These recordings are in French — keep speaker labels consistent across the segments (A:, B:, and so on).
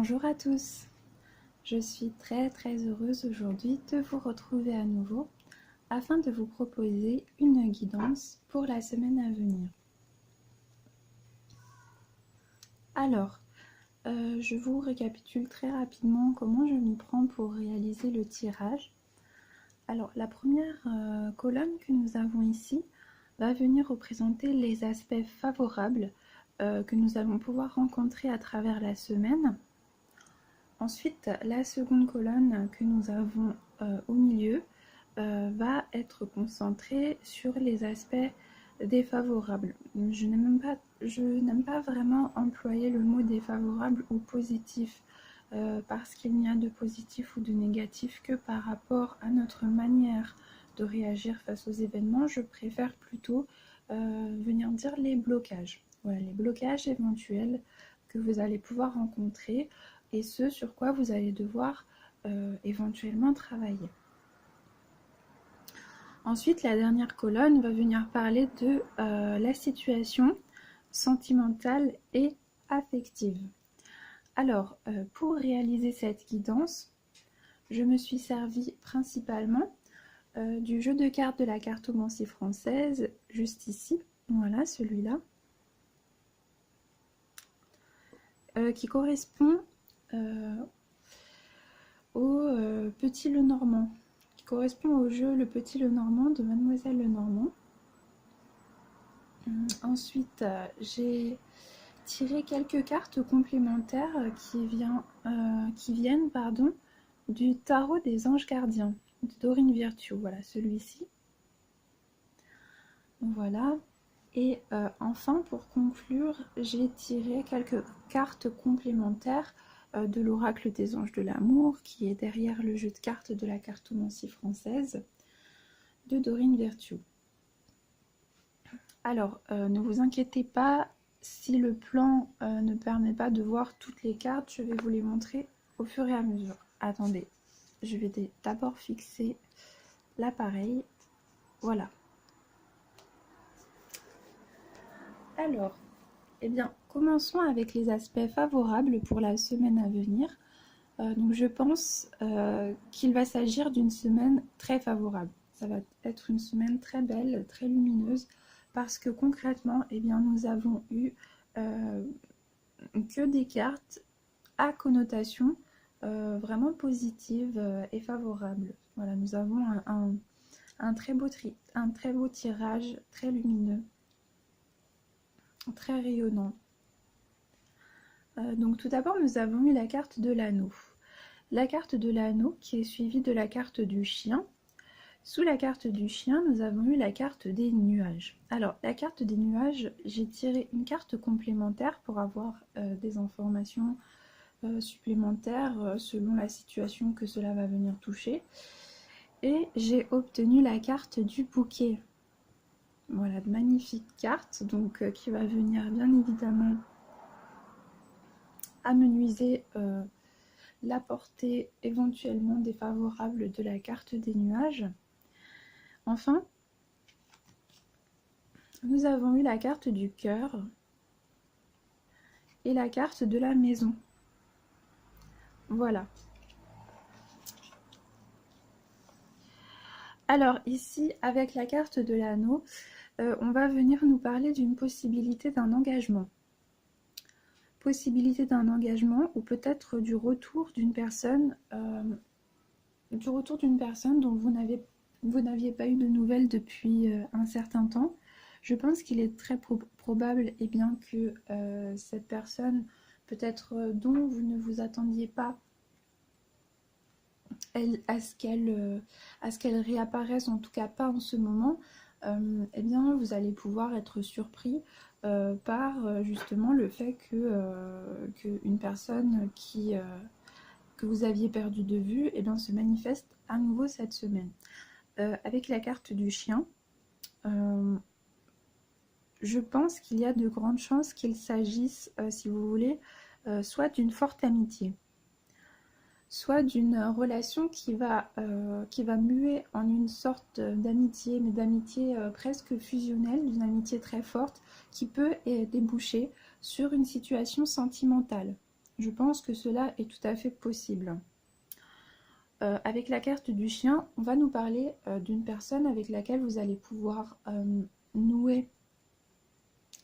A: Bonjour à tous, je suis très heureuse aujourd'hui de vous retrouver à nouveau afin de vous proposer une guidance pour la semaine à venir. Alors, je vous récapitule très rapidement comment je m'y prends pour réaliser le tirage. Alors, la première colonne que nous avons ici va venir représenter les aspects favorables que nous allons pouvoir rencontrer à travers la semaine. Ensuite, la seconde colonne que nous avons au milieu va être concentrée sur les aspects défavorables. Je n'aime pas vraiment employer le mot défavorable ou positif parce qu'il n'y a de positif ou de négatif que par rapport à notre manière de réagir face aux événements. Je préfère plutôt venir dire les blocages. Voilà, les blocages éventuels que vous allez pouvoir rencontrer et ce sur quoi vous allez devoir éventuellement travailler. Ensuite, la dernière colonne va venir parler de la situation sentimentale et affective. Alors, pour réaliser cette guidance, je me suis servie principalement du jeu de cartes de la cartomancie française, juste ici, voilà celui-là, qui correspond au Petit Lenormand, qui correspond au jeu Le Petit Lenormand de Mademoiselle Lenormand. Ensuite, j'ai tiré quelques cartes complémentaires qui viennent du tarot des anges gardiens de Dorine Virtue. Voilà, celui-ci. Voilà. Et enfin, pour conclure, j'ai tiré quelques cartes complémentaires de l'oracle des anges de l'amour, qui est derrière le jeu de cartes de la cartomancie française de Dorine Virtue. Alors, ne vous inquiétez pas, si le plan ne permet pas de voir toutes les cartes, je vais vous les montrer au fur et à mesure. Attendez, je vais d'abord fixer l'appareil. Voilà. Alors, eh bien, commençons avec les aspects favorables pour la semaine à venir. Donc, je pense qu'il va s'agir d'une semaine très favorable. Ça va être une semaine très belle, très lumineuse, parce que concrètement, eh bien, nous avons eu que des cartes à connotation vraiment positive et favorable. Voilà, nous avons un très beau tirage, très lumineux, très rayonnant. Donc tout d'abord, nous avons eu la carte de l'anneau. La carte de l'anneau qui est suivie de la carte du chien. Sous la carte du chien, nous avons eu la carte des nuages. Alors, la carte des nuages, j'ai tiré une carte complémentaire pour avoir des informations supplémentaires selon la situation que cela va venir toucher. Et j'ai obtenu la carte du bouquet. Voilà, de magnifiques cartes, donc qui va venir bien évidemment amenuiser la portée éventuellement défavorable de la carte des nuages. Enfin, nous avons eu la carte du cœur et la carte de la maison. Voilà. Alors ici, avec la carte de l'anneau, on va venir nous parler d'une possibilité d'un engagement. Possibilité d'un engagement ou peut-être du retour d'une personne dont vous n'aviez pas eu de nouvelles depuis un certain temps. Je pense qu'il est très probable que cette personne, peut-être dont vous ne vous attendiez pas à ce qu'elle réapparaisse, en tout cas pas en ce moment, vous allez pouvoir être surpris par justement le fait qu'une personne que vous aviez perdu de vue se manifeste à nouveau cette semaine. Avec la carte du chien, je pense qu'il y a de grandes chances qu'il s'agisse, si vous voulez, soit d'une forte amitié, soit d'une relation qui va muer en une sorte d'amitié, mais d'amitié presque fusionnelle, d'une amitié très forte, qui peut déboucher sur une situation sentimentale. je pense que cela est tout à fait possible. Avec la carte du chien, on va nous parler d'une personne avec laquelle vous allez pouvoir nouer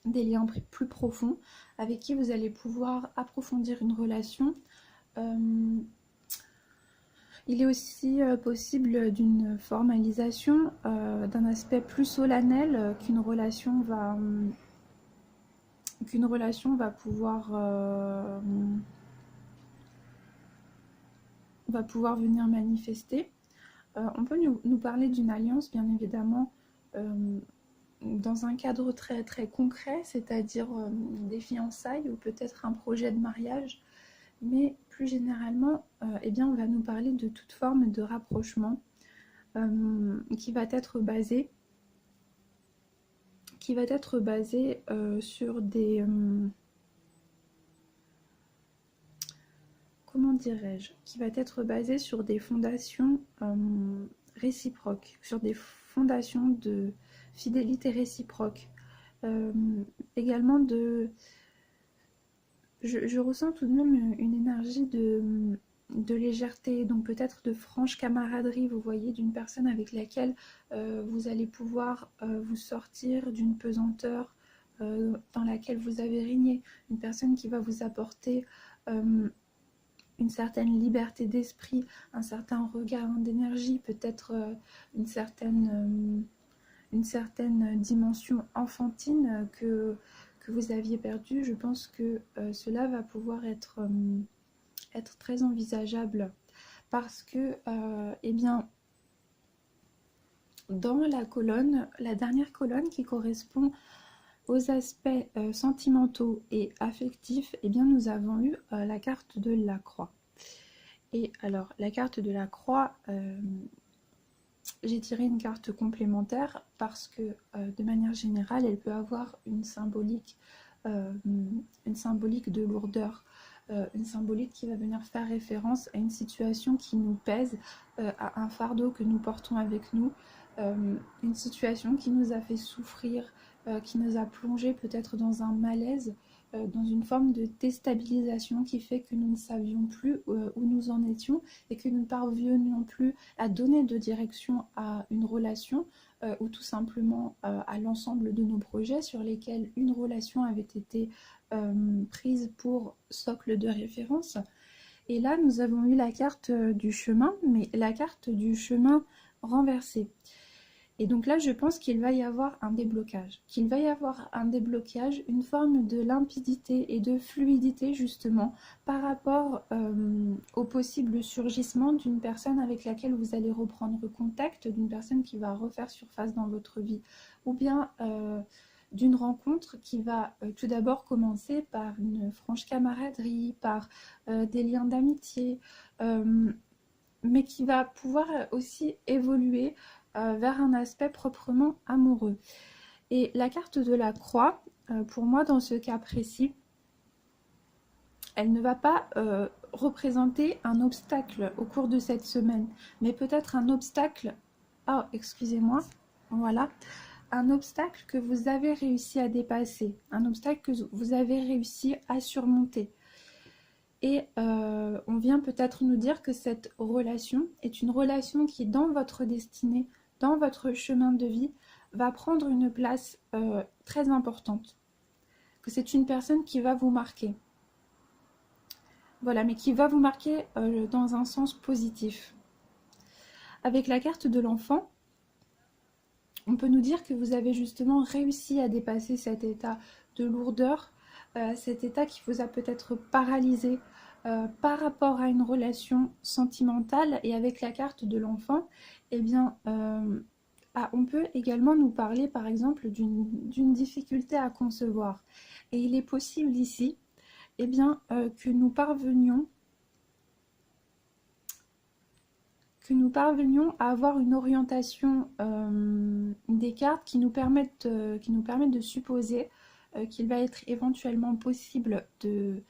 A: des liens plus profonds, avec qui vous allez pouvoir approfondir une relation. Il est aussi possible d'une formalisation, d'un aspect plus solennel qu'une relation va pouvoir venir manifester. On peut nous parler d'une alliance, bien évidemment, dans un cadre très, très concret, c'est-à-dire des fiançailles ou peut-être un projet de mariage. Mais plus généralement, eh bien, on va nous parler de toute forme de rapprochement qui va être basé sur des... comment dirais-je, qui va être basé sur des fondations réciproques, sur des fondations de fidélité réciproque. Également je ressens tout de même une énergie de légèreté, donc peut-être de franche camaraderie, vous voyez, d'une personne avec laquelle vous allez pouvoir vous sortir d'une pesanteur dans laquelle vous avez régné, une personne qui va vous apporter une certaine liberté d'esprit, un certain regain d'énergie, peut-être une certaine dimension enfantine que vous aviez perdue. Je pense que cela va pouvoir être très envisageable parce que, eh bien, dans la dernière colonne qui correspond aux aspects sentimentaux et affectifs, eh bien, nous avons eu la carte de la croix. Et alors, la carte de la croix, j'ai tiré une carte complémentaire parce que, de manière générale, elle peut avoir une symbolique de lourdeur, une symbolique qui va venir faire référence à une situation qui nous pèse, à un fardeau que nous portons avec nous, une situation qui nous a fait souffrir, qui nous a plongé peut-être dans un malaise, dans une forme de déstabilisation qui fait que nous ne savions plus où nous en étions et que nous ne parvenions plus à donner de direction à une relation ou tout simplement à l'ensemble de nos projets sur lesquels une relation avait été prise pour socle de référence. Et là, nous avons eu la carte du chemin, mais la carte du chemin renversée. Et donc là, je pense qu'il va y avoir un déblocage, une forme de limpidité et de fluidité justement par rapport au possible surgissement d'une personne avec laquelle vous allez reprendre contact, d'une personne qui va refaire surface dans votre vie, ou bien d'une rencontre qui va tout d'abord commencer par une franche camaraderie, par des liens d'amitié, mais qui va pouvoir aussi évoluer vers un aspect proprement amoureux. Et la carte de la croix, pour moi dans ce cas précis, elle ne va pas représenter un obstacle au cours de cette semaine, mais peut-être un obstacle, oh excusez-moi, voilà, un obstacle que vous avez réussi à dépasser, un obstacle que vous avez réussi à surmonter. Et on vient peut-être nous dire que cette relation est une relation qui, dans votre destinée, dans votre chemin de vie, va prendre une place très importante. Que c'est une personne qui va vous marquer. Voilà, mais qui va vous marquer dans un sens positif. Avec la carte de l'enfant, on peut nous dire que vous avez justement réussi à dépasser cet état de lourdeur, cet état qui vous a peut-être paralysé par rapport à une relation sentimentale. Et avec la carte de l'enfant, eh bien, on peut également nous parler par exemple d'une difficulté à concevoir. Et il est possible ici eh bien, que nous parvenions à avoir une orientation des cartes qui nous permettent de supposer qu'il va être éventuellement possible de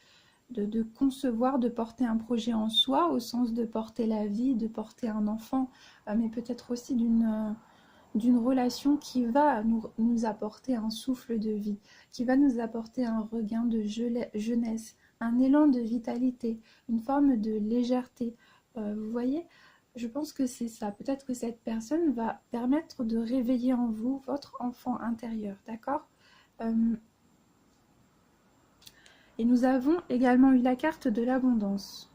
A: concevoir, de porter un projet en soi, au sens de porter la vie, de porter un enfant, mais peut-être aussi d'une relation qui va nous apporter un souffle de vie, qui va nous apporter un regain de jeunesse, un élan de vitalité, une forme de légèreté. Vous voyez, je pense que c'est ça. Peut-être que cette personne va permettre de réveiller en vous votre enfant intérieur, d'accord? Et nous avons également eu la carte de l'abondance.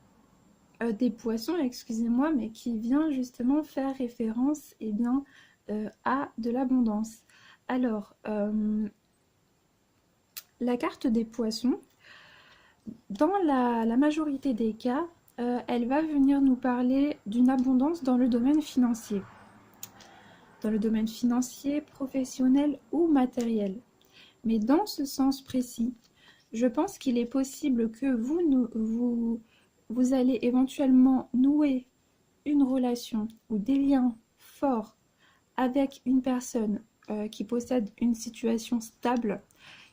A: Des poissons, excusez-moi, mais qui vient justement faire référence bien, à de l'abondance. Alors, la carte des poissons, dans la majorité des cas, elle va venir nous parler d'une abondance dans le domaine financier. Dans le domaine financier, professionnel ou matériel. Mais dans ce sens précis, je pense qu'il est possible que vous allez éventuellement nouer une relation ou des liens forts avec une personne qui possède une situation stable,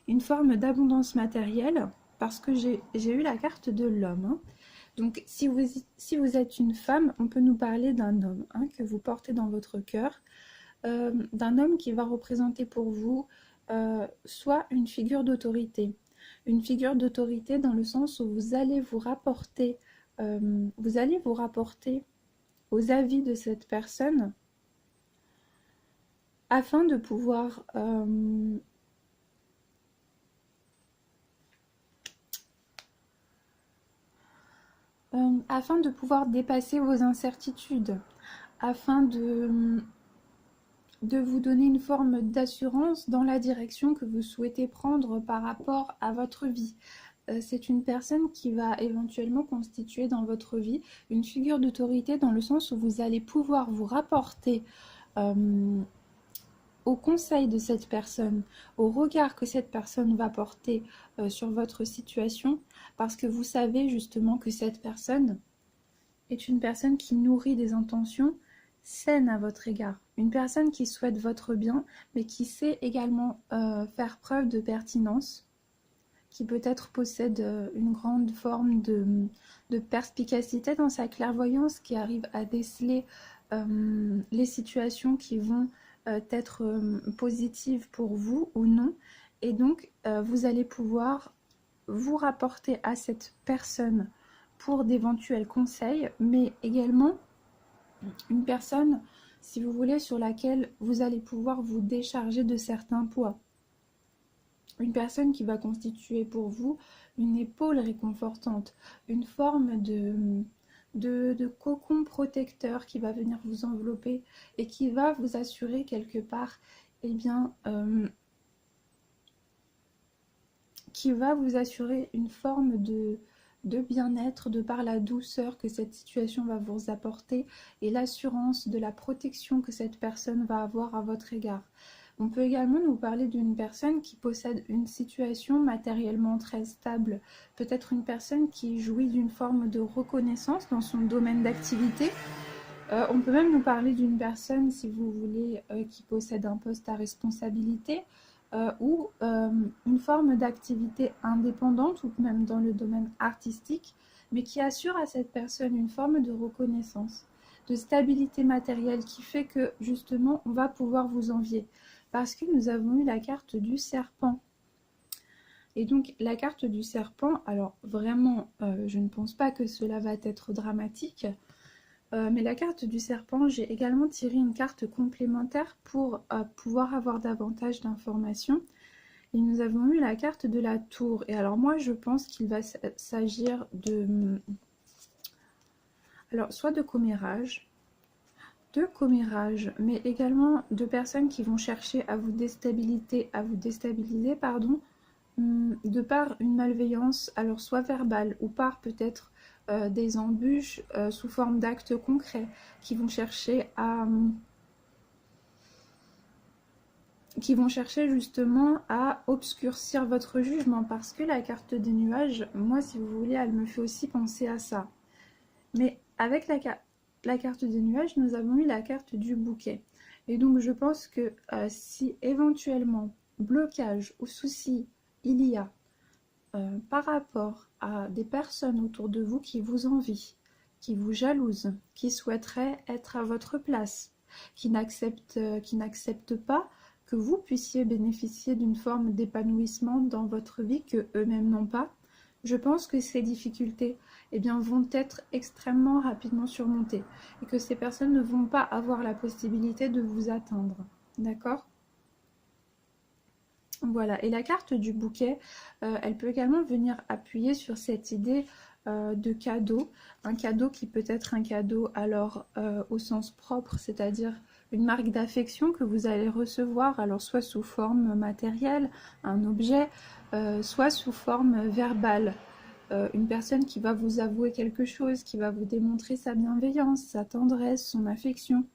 A: une forme d'abondance matérielle, parce que j'ai eu la carte de l'homme. Hein. Donc si vous êtes une femme, on peut nous parler d'un homme que vous portez dans votre cœur, d'un homme qui va représenter pour vous soit une figure d'autorité. Une figure d'autorité dans le sens où vous allez vous rapporter aux avis de cette personne afin de pouvoir dépasser vos incertitudes, afin de vous donner une forme d'assurance dans la direction que vous souhaitez prendre par rapport à votre vie. C'est une personne qui va éventuellement constituer dans votre vie une figure d'autorité dans le sens où vous allez pouvoir vous rapporter au conseil de cette personne, au regard que cette personne va porter sur votre situation, parce que vous savez justement que cette personne est une personne qui nourrit des intentions saines à votre égard. Une personne qui souhaite votre bien, mais qui sait également faire preuve de pertinence, qui peut-être possède une grande forme de perspicacité dans sa clairvoyance, qui arrive à déceler les situations qui vont être positives pour vous ou non. Et donc, vous allez pouvoir vous rapporter à cette personne pour d'éventuels conseils, mais également une personne, si vous voulez, sur laquelle vous allez pouvoir vous décharger de certains poids. Une personne qui va constituer pour vous une épaule réconfortante, une forme de cocon protecteur qui va venir vous envelopper et qui va vous assurer quelque part, qui va vous assurer une forme de bien-être de par la douceur que cette situation va vous apporter et l'assurance de la protection que cette personne va avoir à votre égard. On peut également nous parler d'une personne qui possède une situation matériellement très stable, peut-être une personne qui jouit d'une forme de reconnaissance dans son domaine d'activité. On peut même nous parler d'une personne, si vous voulez, qui possède un poste à responsabilité ou une forme d'activité indépendante ou même dans le domaine artistique, mais qui assure à cette personne une forme de reconnaissance, de stabilité matérielle qui fait que justement on va pouvoir vous envier. Parce que nous avons eu la carte du serpent. Et donc la carte du serpent, alors vraiment, je ne pense pas que cela va être dramatique, mais la carte du serpent, j'ai également tiré une carte complémentaire pour pouvoir avoir davantage d'informations. Et nous avons eu la carte de la tour. Et alors moi, je pense qu'il va s'agir de... Alors, soit de commérage, mais également de personnes qui vont chercher à vous déstabiliser, de par une malveillance, alors soit verbale ou par peut-être des embûches sous forme d'actes concrets qui vont chercher justement à obscurcir votre jugement, parce que la carte des nuages, moi si vous voulez, elle me fait aussi penser à ça. Mais avec la carte des nuages, nous avons eu la carte du bouquet. Et donc je pense que si éventuellement blocage ou souci il y a par rapport à des personnes autour de vous qui vous envient, qui vous jalousent, qui souhaiteraient être à votre place, qui n'acceptent pas que vous puissiez bénéficier d'une forme d'épanouissement dans votre vie que eux-mêmes n'ont pas, je pense que ces difficultés eh bien, vont être extrêmement rapidement surmontées et que ces personnes ne vont pas avoir la possibilité de vous atteindre. D'accord? Voilà, et la carte du bouquet, elle peut également venir appuyer sur cette idée de cadeau. Un cadeau qui peut être un cadeau alors au sens propre, c'est-à-dire une marque d'affection que vous allez recevoir, alors soit sous forme matérielle, un objet, soit sous forme verbale. Une personne qui va vous avouer quelque chose, qui va vous démontrer sa bienveillance, sa tendresse, son affection,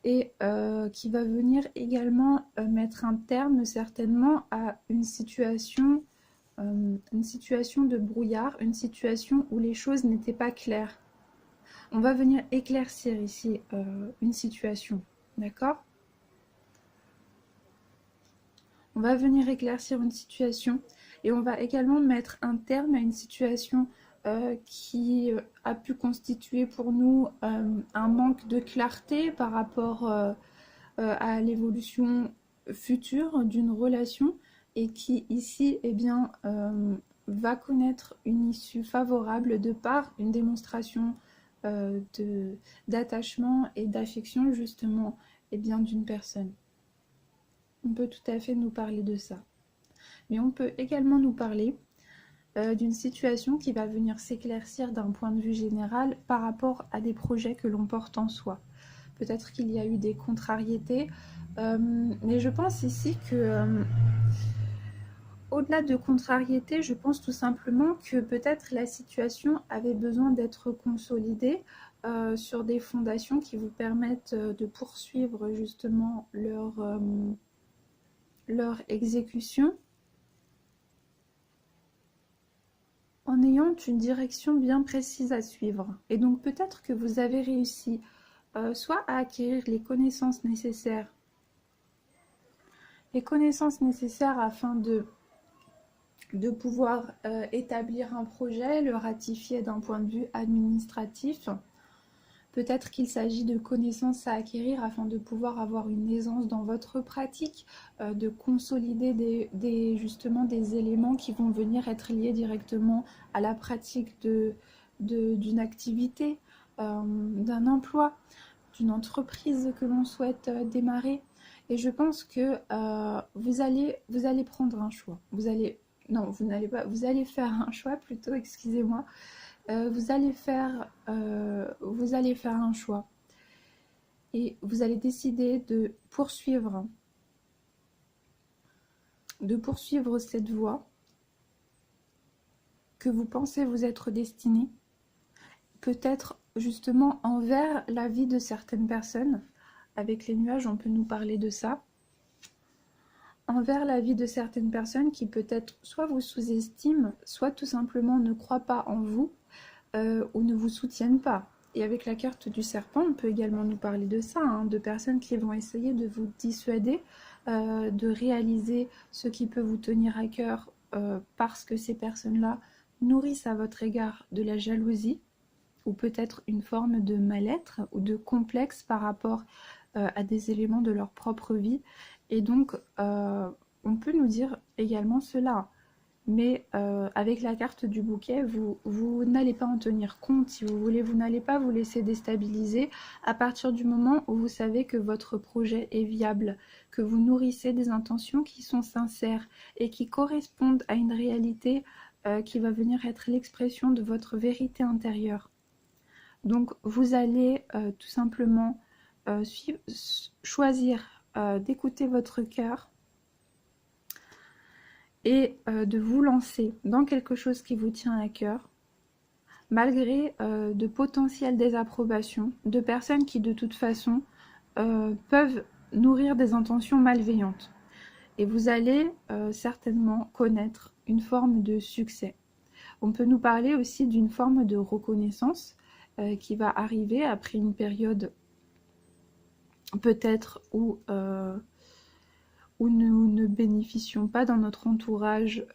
A: et qui va venir également mettre un terme certainement à une situation de brouillard, une situation où les choses n'étaient pas claires. On va venir éclaircir ici une situation, d'accord? On va venir éclaircir une situation et on va également mettre un terme à une situation qui a pu constituer pour nous un manque de clarté par rapport à l'évolution future d'une relation et qui ici eh bien, va connaître une issue favorable de par une démonstration d'attachement et d'affection justement eh bien, d'une personne. On peut tout à fait nous parler de ça. Mais on peut également nous parler d'une situation qui va venir s'éclaircir d'un point de vue général par rapport à des projets que l'on porte en soi. Peut-être qu'il y a eu des contrariétés, mais je pense ici que, au-delà de contrariétés, je pense tout simplement que peut-être la situation avait besoin d'être consolidée sur des fondations qui vous permettent de poursuivre justement leur exécution en ayant une direction bien précise à suivre. Et donc peut-être que vous avez réussi soit à acquérir les connaissances nécessaires afin de pouvoir établir un projet, le ratifier d'un point de vue administratif. Peut-être qu'il s'agit de connaissances à acquérir afin de pouvoir avoir une aisance dans votre pratique, de consolider justement des éléments qui vont venir être liés directement à la pratique d'une activité, d'un emploi, d'une entreprise que l'on souhaite démarrer. Et je pense que vous allez prendre un choix. Non, vous n'allez pas, vous allez faire un choix plutôt, excusez-moi. Vous allez faire un choix et vous allez décider de poursuivre cette voie que vous pensez vous être destiné, peut-être justement envers la vie de certaines personnes. Avec les nuages, on peut nous parler de ça. Envers la vie de certaines personnes qui peut-être soit vous sous-estiment, soit tout simplement ne croient pas en vous, ou ne vous soutiennent pas. Et avec la carte du serpent, on peut également nous parler de ça, hein, de personnes qui vont essayer de vous dissuader de réaliser ce qui peut vous tenir à cœur parce que ces personnes-là nourrissent à votre égard de la jalousie ou peut-être une forme de mal-être ou de complexe par rapport à des éléments de leur propre vie. Et donc, on peut nous dire également cela. Mais avec la carte du bouquet, vous n'allez pas en tenir compte, si vous voulez, vous n'allez pas vous laisser déstabiliser à partir du moment où vous savez que votre projet est viable, que vous nourrissez des intentions qui sont sincères et qui correspondent à une réalité qui va venir être l'expression de votre vérité intérieure. Donc vous allez tout simplement choisir d'écouter votre cœur, et de vous lancer dans quelque chose qui vous tient à cœur, malgré de potentielles désapprobations de personnes qui de toute façon peuvent nourrir des intentions malveillantes. Et vous allez certainement connaître une forme de succès. On peut nous parler aussi d'une forme de reconnaissance qui va arriver après une période peut-être où nous ne bénéficions pas dans notre entourage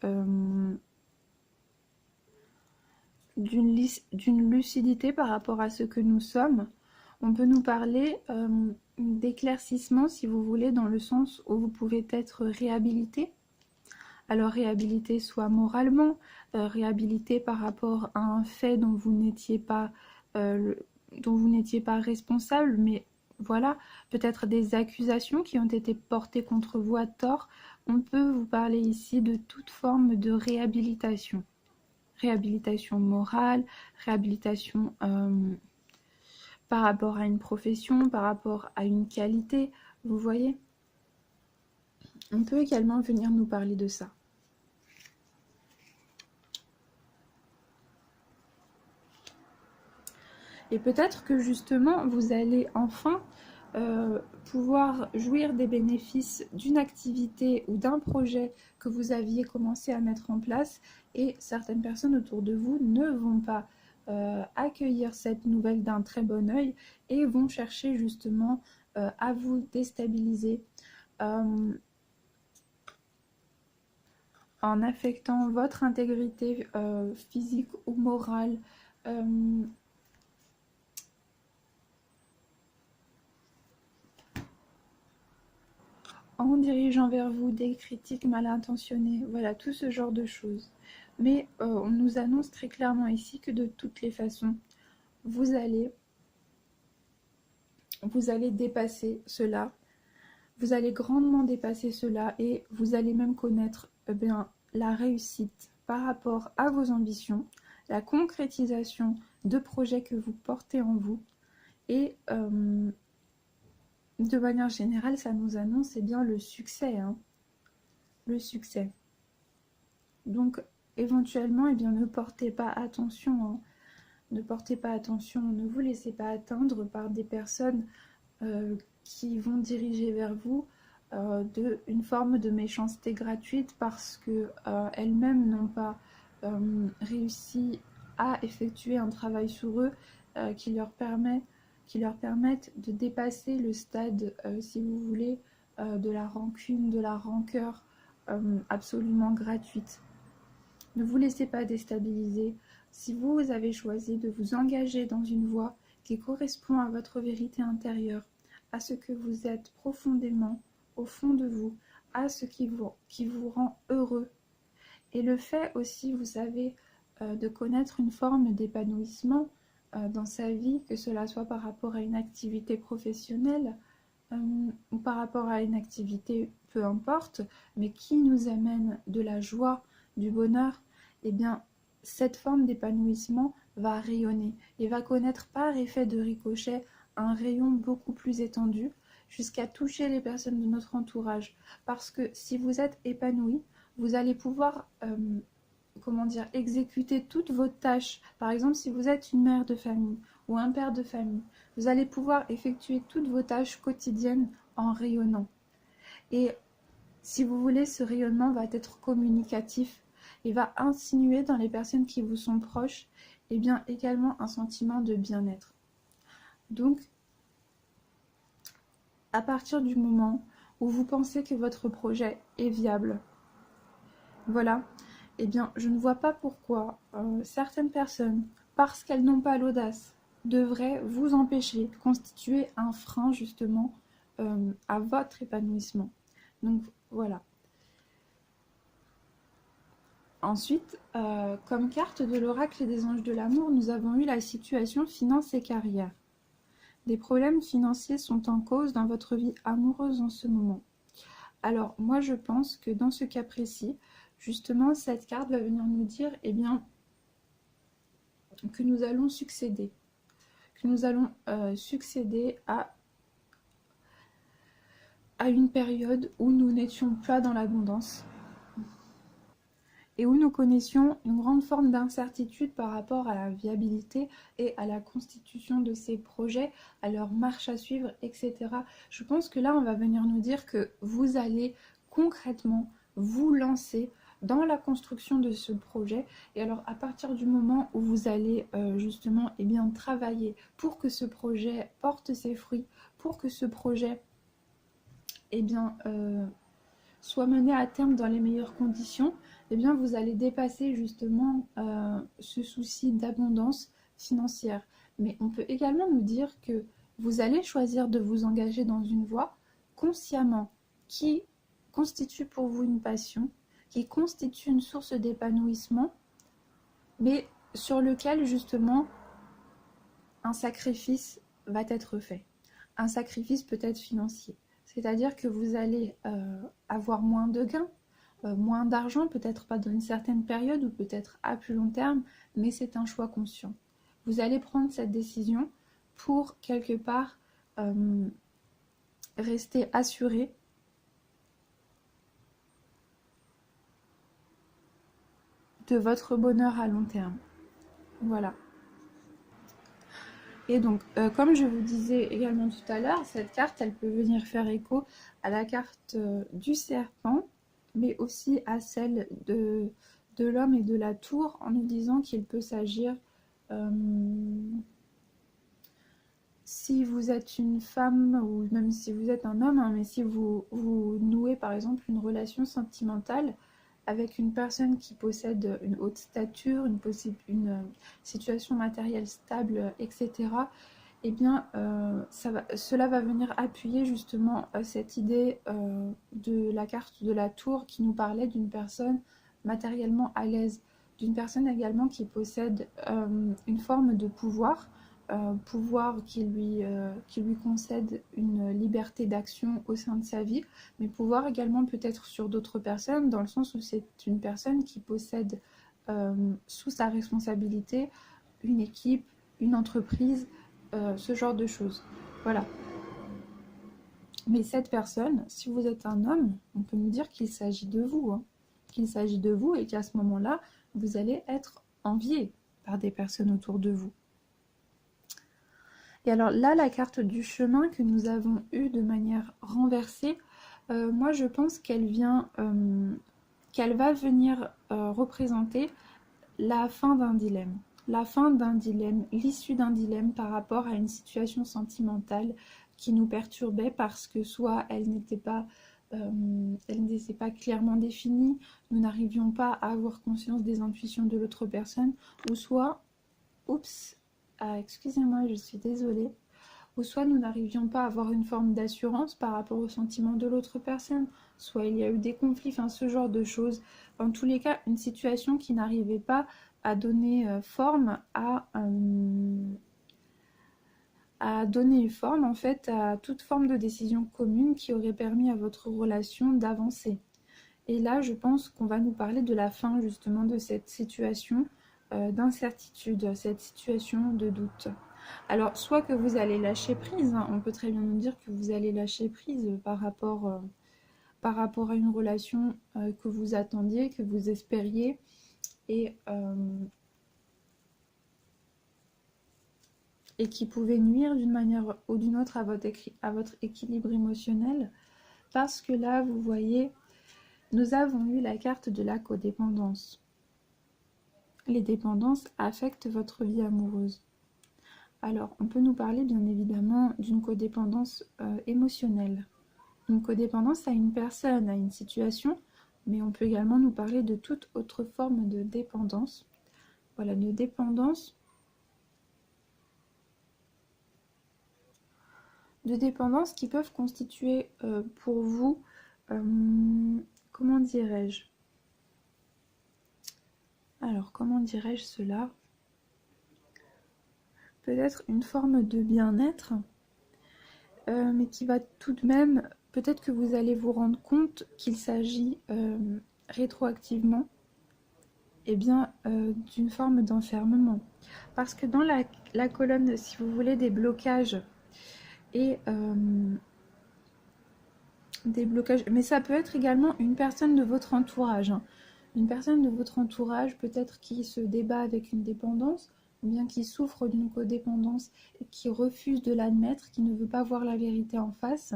A: d'une lucidité par rapport à ce que nous sommes. On peut nous parler d'éclaircissement, si vous voulez, dans le sens où vous pouvez être réhabilité Alors réhabilité soit moralement, réhabilité par rapport à un fait dont vous n'étiez pas, responsable, mais voilà, peut-être des accusations qui ont été portées contre vous à tort. On peut vous parler ici de toute forme de réhabilitation. Réhabilitation morale, réhabilitation par rapport à une profession, par rapport à une qualité, vous voyez. On peut également venir nous parler de ça. Et peut-être que justement, vous allez enfin pouvoir jouir des bénéfices d'une activité ou d'un projet que vous aviez commencé à mettre en place, et certaines personnes autour de vous ne vont pas accueillir cette nouvelle d'un très bon œil et vont chercher justement à vous déstabiliser en affectant votre intégrité physique ou morale, en dirigeant vers vous des critiques mal intentionnées, voilà, tout ce genre de choses. Mais on nous annonce très clairement ici que de toutes les façons, vous allez dépasser cela, vous allez grandement dépasser cela, et vous allez même connaître la réussite par rapport à vos ambitions, la concrétisation de projets que vous portez en vous, et de manière générale, ça nous annonce bien le succès, hein, le succès. Donc, éventuellement, ne portez pas attention, hein. Ne portez pas attention, ne vous laissez pas atteindre par des personnes qui vont diriger vers vous une forme de méchanceté gratuite parce que elles-mêmes n'ont pas réussi à effectuer un travail sur eux qui leur permette de dépasser le stade, si vous voulez, de la rancune, de la rancœur absolument gratuite. Ne vous laissez pas déstabiliser. Si vous avez choisi de vous engager dans une voie qui correspond à votre vérité intérieure, à ce que vous êtes profondément, au fond de vous, à ce qui vous rend heureux, et le fait aussi, vous savez, de connaître une forme d'épanouissement dans sa vie, que cela soit par rapport à une activité professionnelle ou par rapport à une activité, peu importe, mais qui nous amène de la joie, du bonheur, eh bien, cette forme d'épanouissement va rayonner et va connaître par effet de ricochet un rayon beaucoup plus étendu jusqu'à toucher les personnes de notre entourage. Parce que si vous êtes épanoui, vous allez pouvoir exécuter toutes vos tâches. Par exemple, si vous êtes une mère de famille ou un père de famille, vous allez pouvoir effectuer toutes vos tâches quotidiennes en rayonnant. Et si vous voulez, ce rayonnement va être communicatif et va insinuer dans les personnes qui vous sont proches, et bien également un sentiment de bien-être. Donc, à partir du moment où vous pensez que votre projet est viable, voilà, eh bien, je ne vois pas pourquoi certaines personnes, parce qu'elles n'ont pas l'audace, devraient vous empêcher, constituer un frein justement à votre épanouissement. Donc voilà. Ensuite, comme carte de l'oracle et des anges de l'amour, nous avons eu la situation finance et carrière. Des problèmes financiers sont en cause dans votre vie amoureuse en ce moment. Alors, moi, je pense que dans ce cas précis, justement, cette carte va venir nous dire, eh bien, que nous allons succéder. Que nous allons succéder à une période où nous n'étions pas dans l'abondance et où nous connaissions une grande forme d'incertitude par rapport à la viabilité et à la constitution de ces projets, à leur marche à suivre, etc. Je pense que là, on va venir nous dire que vous allez concrètement vous lancer dans la construction de ce projet. Et alors, à partir du moment où vous allez justement travailler pour que ce projet porte ses fruits, pour que ce projet soit mené à terme dans les meilleures conditions, vous allez dépasser justement ce souci d'abondance financière. Mais on peut également nous dire que vous allez choisir de vous engager dans une voie consciemment qui constitue pour vous une passion, qui constitue une source d'épanouissement, mais sur lequel justement un sacrifice va être fait. Un sacrifice peut-être financier. C'est-à-dire que vous allez avoir moins de gains, moins d'argent, peut-être pas dans une certaine période ou peut-être à plus long terme, mais c'est un choix conscient. Vous allez prendre cette décision pour quelque part rester assuré de votre bonheur à long terme. Voilà. Et donc, comme je vous disais également tout à l'heure, cette carte, elle peut venir faire écho à la carte du serpent, mais aussi à celle de l'homme et de la tour, en nous disant qu'il peut s'agir, si vous êtes une femme, ou même si vous êtes un homme, hein, mais si vous nouez par exemple une relation sentimentale avec une personne qui possède une haute stature, une situation matérielle stable, etc., eh bien, cela va venir appuyer justement cette idée de la carte de la tour qui nous parlait d'une personne matériellement à l'aise, d'une personne également qui possède une forme de pouvoir, pouvoir qui lui concède une liberté d'action au sein de sa vie, mais pouvoir également peut-être sur d'autres personnes, dans le sens où c'est une personne qui possède sous sa responsabilité une équipe, une entreprise, ce genre de choses. Voilà. Mais cette personne, si vous êtes un homme, on peut nous dire qu'il s'agit de vous, hein. Qu'il s'agit de vous et qu'à ce moment-là, vous allez être envié par des personnes autour de vous. Et alors là, la carte du chemin que nous avons eue de manière renversée, moi je pense qu'elle va venir représenter la fin d'un dilemme. La fin d'un dilemme, l'issue d'un dilemme par rapport à une situation sentimentale qui nous perturbait parce que soit elle n'était pas clairement définie, nous n'arrivions pas à avoir conscience des intuitions de l'autre personne, ou soit, oups, excusez-moi, je suis désolée, ou soit nous n'arrivions pas à avoir une forme d'assurance par rapport aux sentiments de l'autre personne, soit il y a eu des conflits, enfin ce genre de choses. En tous les cas, une situation qui n'arrivait pas à donner forme à donner forme en fait à toute forme de décision commune qui aurait permis à votre relation d'avancer. Et là, je pense qu'on va nous parler de la fin justement de cette situation d'incertitude, cette situation de doute. Alors, soit que vous allez lâcher prise, hein, on peut très bien nous dire que vous allez lâcher prise par rapport à une relation que vous attendiez, que vous espériez, et qui pouvait nuire d'une manière ou d'une autre à votre équilibre émotionnel. Parce que là, vous voyez, nous avons eu la carte de la codépendance. Les dépendances affectent votre vie amoureuse. Alors, on peut nous parler bien évidemment d'une codépendance émotionnelle. Une codépendance à une personne, à une situation, mais on peut également nous parler de toute autre forme de dépendance. Voilà, de dépendance qui peuvent constituer pour vous, comment dirais-je? Alors, comment dirais-je cela? Peut-être une forme de bien-être, mais qui va tout de même, peut-être que vous allez vous rendre compte qu'il s'agit rétroactivement d'une forme d'enfermement. Parce que dans la colonne, si vous voulez, des blocages, mais ça peut être également une personne de votre entourage, hein. Une personne de votre entourage peut-être qui se débat avec une dépendance, ou bien qui souffre d'une codépendance et qui refuse de l'admettre, qui ne veut pas voir la vérité en face.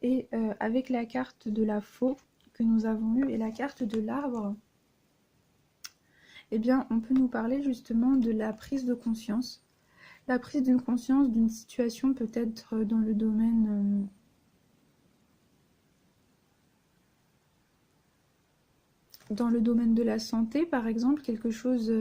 A: Et avec la carte de la faux que nous avons eue et la carte de l'arbre, eh bien, on peut nous parler justement de la prise de conscience. La prise de conscience d'une situation peut-être dans le domaine de la santé, par exemple, quelque chose,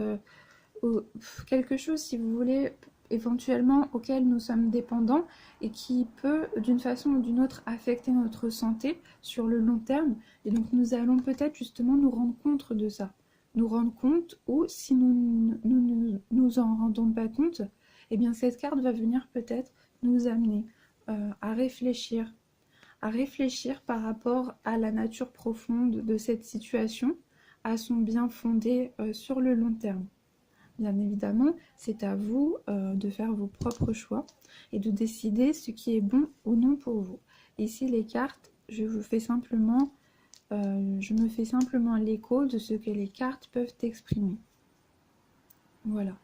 A: si vous voulez, éventuellement auquel nous sommes dépendants et qui peut d'une façon ou d'une autre affecter notre santé sur le long terme. Et donc nous allons peut-être justement nous rendre compte de ça. Nous rendre compte, ou si nous ne nous en rendons pas compte, eh bien cette carte va venir peut-être nous amener à réfléchir par rapport à la nature profonde de cette situation, à son bien fondé sur le long terme. Bien évidemment, c'est à vous de faire vos propres choix et de décider ce qui est bon ou non pour vous. Ici, les cartes, je me fais simplement l'écho de ce que les cartes peuvent exprimer. Voilà.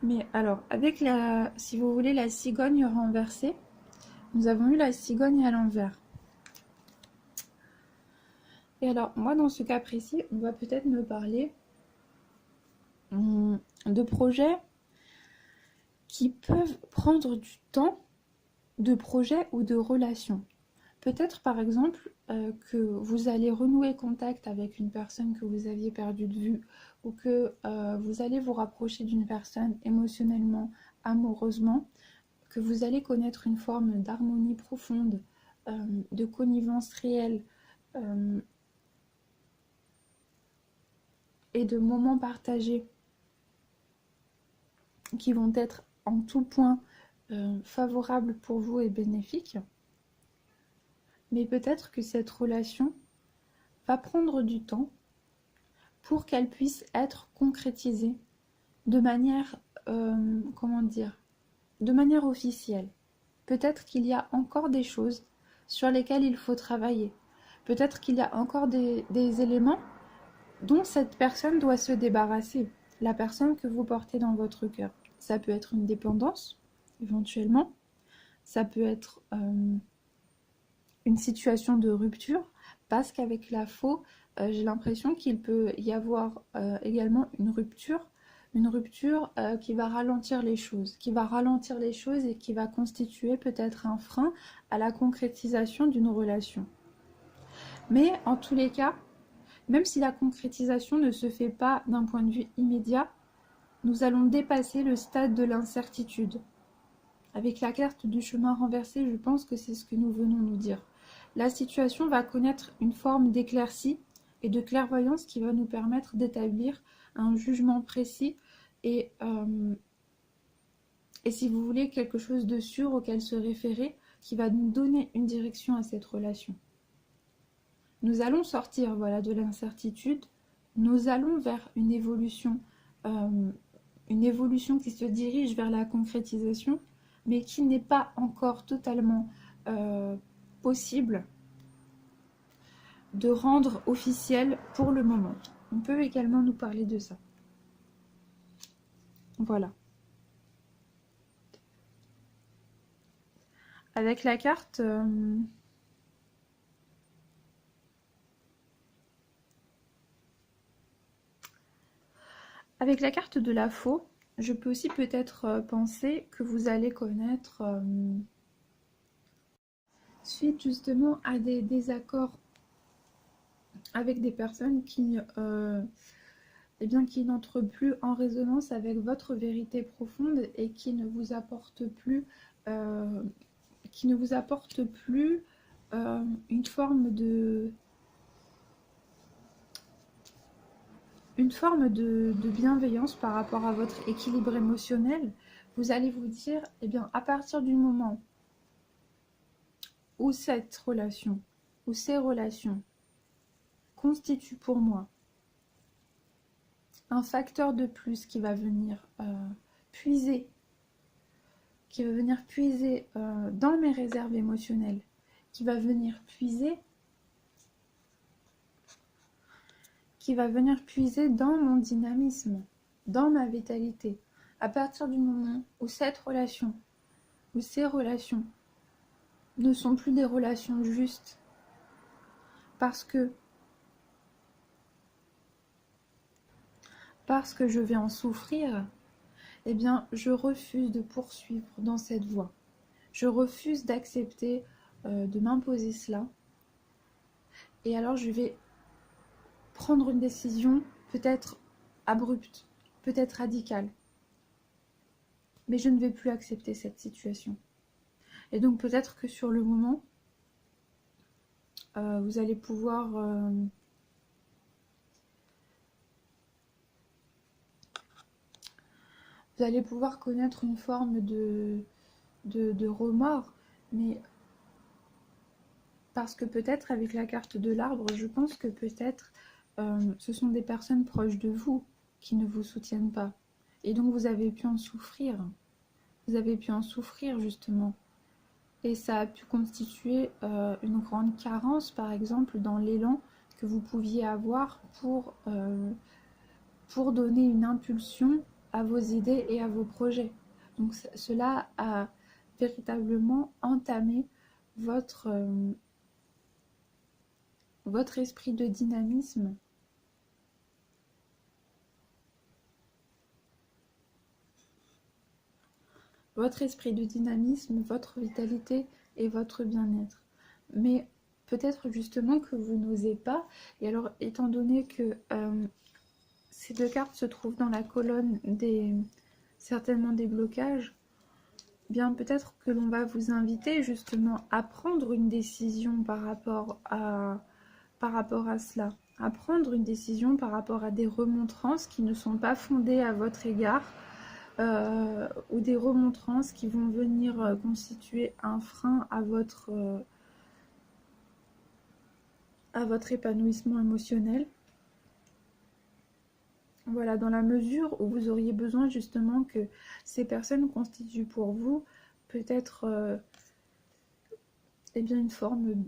A: Mais alors, avec si vous voulez, la cigogne renversée, nous avons eu la cigogne à l'envers. Et alors, moi, dans ce cas précis, on va peut-être me parler de projets qui peuvent prendre du temps, de projets ou de relations. Peut-être, par exemple, que vous allez renouer contact avec une personne que vous aviez perdue de vue, ou que vous allez vous rapprocher d'une personne émotionnellement, amoureusement, que vous allez connaître une forme d'harmonie profonde, de connivence réelle, et de moments partagés qui vont être en tout point favorables pour vous et bénéfiques. Mais peut-être que cette relation va prendre du temps pour qu'elle puisse être concrétisée de manière, de manière officielle. Peut-être qu'il y a encore des choses sur lesquelles il faut travailler. Peut-être qu'il y a encore des éléments dont cette personne doit se débarrasser, la personne que vous portez dans votre cœur. Ça peut être une dépendance, éventuellement. Ça peut être une situation de rupture, parce qu'avec la faux, j'ai l'impression qu'il peut y avoir également une rupture qui va ralentir les choses, et qui va constituer peut-être un frein à la concrétisation d'une relation. Mais en tous les cas, même si la concrétisation ne se fait pas d'un point de vue immédiat, nous allons dépasser le stade de l'incertitude. Avec la carte du chemin renversé, je pense que c'est ce que nous venons nous dire. La situation va connaître une forme d'éclaircie et de clairvoyance qui va nous permettre d'établir un jugement précis et si vous voulez, quelque chose de sûr auquel se référer, qui va nous donner une direction à cette relation. Nous allons sortir de l'incertitude, nous allons vers une évolution qui se dirige vers la concrétisation, mais qui n'est pas encore totalement possible de rendre officiel pour le moment. On peut également nous parler de ça. Voilà. Avec la carte... Avec la carte de la faux, je peux aussi peut-être penser que vous allez connaître, suite justement à des désaccords avec des personnes qui n'entrent plus en résonance avec votre vérité profonde et qui ne vous apportent plus, une forme de bienveillance par rapport à votre équilibre émotionnel. Vous allez vous dire, à partir du moment où cette relation, ou ces relations constituent pour moi un facteur de plus qui va venir puiser dans mes réserves émotionnelles, qui va venir puiser dans mon dynamisme, dans ma vitalité. À partir du moment où cette relation, ou ces relations ne sont plus des relations justes, parce que je vais en souffrir, je refuse de poursuivre dans cette voie. Je refuse d'accepter de m'imposer cela. Et alors je vais prendre une décision peut-être abrupte, peut-être radicale. Mais je ne vais plus accepter cette situation. Et donc peut-être que sur le moment, vous allez pouvoir connaître une forme de remords, mais parce que peut-être avec la carte de l'arbre, je pense que peut-être ce sont des personnes proches de vous qui ne vous soutiennent pas. Et donc vous avez pu en souffrir. Vous avez pu en souffrir justement. Et ça a pu constituer une grande carence, par exemple, dans l'élan que vous pouviez avoir pour donner une impulsion à vos idées et à vos projets. Donc cela a véritablement entamé votre, votre esprit de dynamisme. Votre esprit de dynamisme, votre vitalité et votre bien-être. Mais peut-être justement que vous n'osez pas. Et alors, étant donné que ces deux cartes se trouvent dans la colonne certainement des blocages, bien peut-être que l'on va vous inviter justement à prendre une décision par rapport à cela, à prendre une décision par rapport à des remontrances qui ne sont pas fondées à votre égard, ou des remontrances qui vont venir constituer un frein à votre épanouissement émotionnel. Voilà, dans la mesure où vous auriez besoin justement que ces personnes constituent pour vous peut-être eh bien une forme,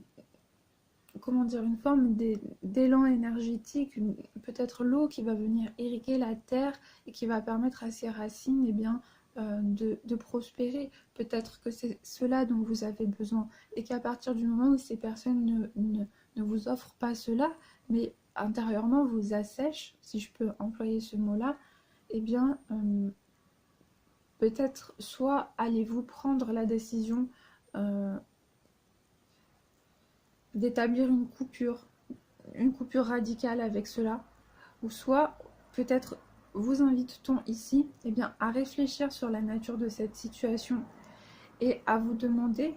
A: comment dire, une forme d'élan énergétique, peut-être l'eau qui va venir irriguer la terre et qui va permettre à ces racines eh bien, de prospérer. Peut-être que c'est cela dont vous avez besoin et qu'à partir du moment où ces personnes ne vous offrent pas cela, mais intérieurement vous assèchent, si je peux employer ce mot-là, eh bien, peut-être soit allez-vous prendre la décision d'établir une coupure radicale avec cela, ou soit peut-être vous invite-t-on ici eh bien, à réfléchir sur la nature de cette situation et à vous demander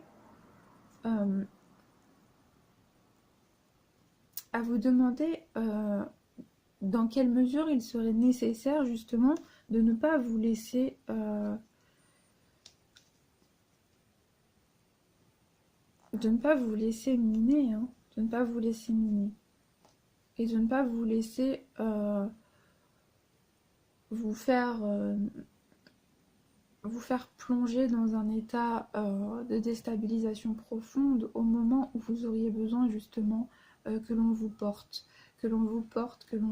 A: dans quelle mesure il serait nécessaire justement de ne pas vous laisser miner, hein, de ne pas vous laisser miner et de ne pas vous laisser vous faire plonger dans un état de déstabilisation profonde au moment où vous auriez besoin justement que l'on vous porte, que l'on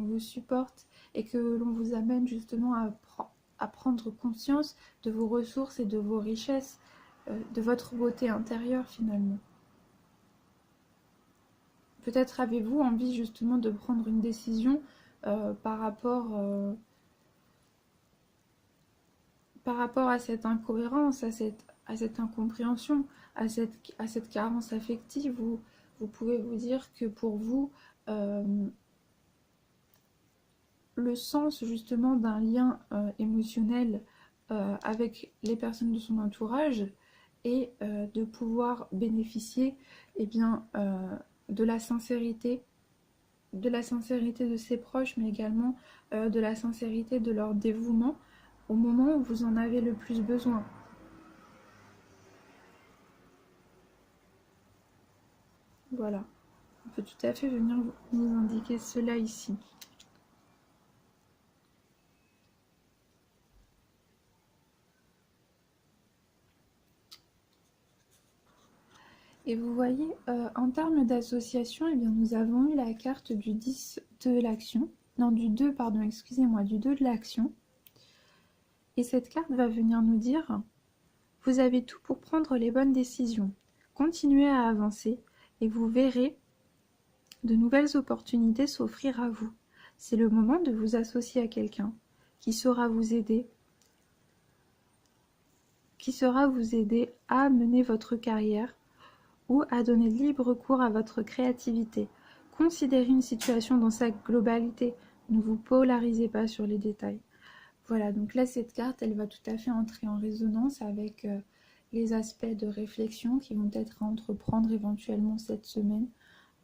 A: vous supporte et que l'on vous amène justement à prendre conscience de vos ressources et de vos richesses, de votre beauté intérieure finalement. Peut-être avez-vous envie justement de prendre une décision par rapport à cette incohérence, à cette incompréhension, à cette carence affective où vous pouvez vous dire que pour vous, le sens justement d'un lien émotionnel avec les personnes de son entourage est de pouvoir bénéficier eh bien, de la sincérité de ses proches, mais également de la sincérité de leur dévouement au moment où vous en avez le plus besoin. Voilà, on peut tout à fait venir nous indiquer cela ici. Et vous voyez, en termes d'association, eh bien, nous avons eu la carte du 10 de l'action, non du 2, pardon, excusez-moi, du 2 de l'action. Et cette carte va venir nous dire, vous avez tout pour prendre les bonnes décisions. Continuez à avancer et vous verrez de nouvelles opportunités s'offrir à vous. C'est le moment de vous associer à quelqu'un qui saura vous aider à mener votre carrière ou à donner libre cours à votre créativité. considérez une situation dans sa globalité. Ne vous polarisez pas sur les détails. Voilà, donc là, cette carte, elle va tout à fait entrer en résonance avec les aspects de réflexion qui vont être à entreprendre éventuellement cette semaine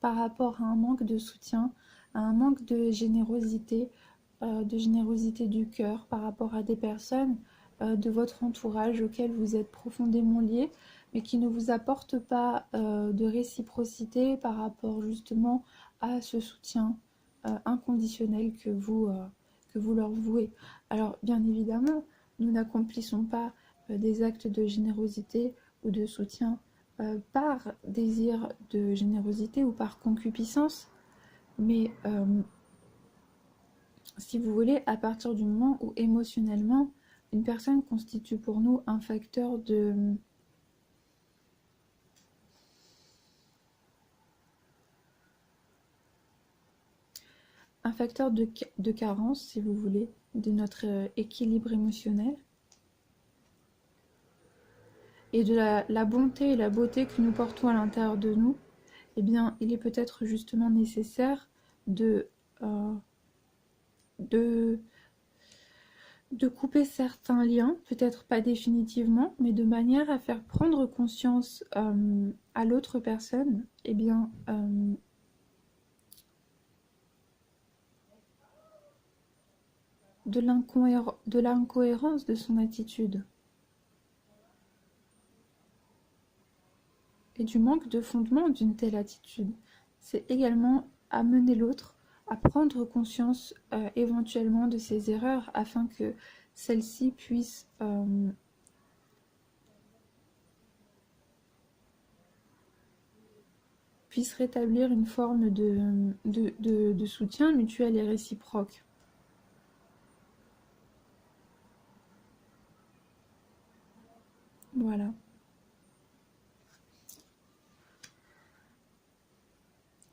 A: par rapport à un manque de soutien, à un manque de générosité du cœur par rapport à des personnes de votre entourage auxquelles vous êtes profondément liés, mais qui ne vous apportent pas de réciprocité par rapport justement à ce soutien inconditionnel que vous leur vouez. Alors, bien évidemment, nous n'accomplissons pas des actes de générosité ou de soutien par désir de générosité ou par concupiscence, mais si vous voulez, à partir du moment où émotionnellement, une personne constitue pour nous un facteur de carence, si vous voulez, de notre équilibre émotionnel, et de la bonté et la beauté que nous portons à l'intérieur de nous, eh bien, il est peut-être justement nécessaire de couper certains liens, peut-être pas définitivement, mais de manière à faire prendre conscience à l'autre personne, eh bien, de l'incohérence de son attitude et du manque de fondement d'une telle attitude. C'est également amener l'autre à prendre conscience éventuellement de ses erreurs afin que celles-ci puissent rétablir une forme de soutien mutuel et réciproque. Voilà.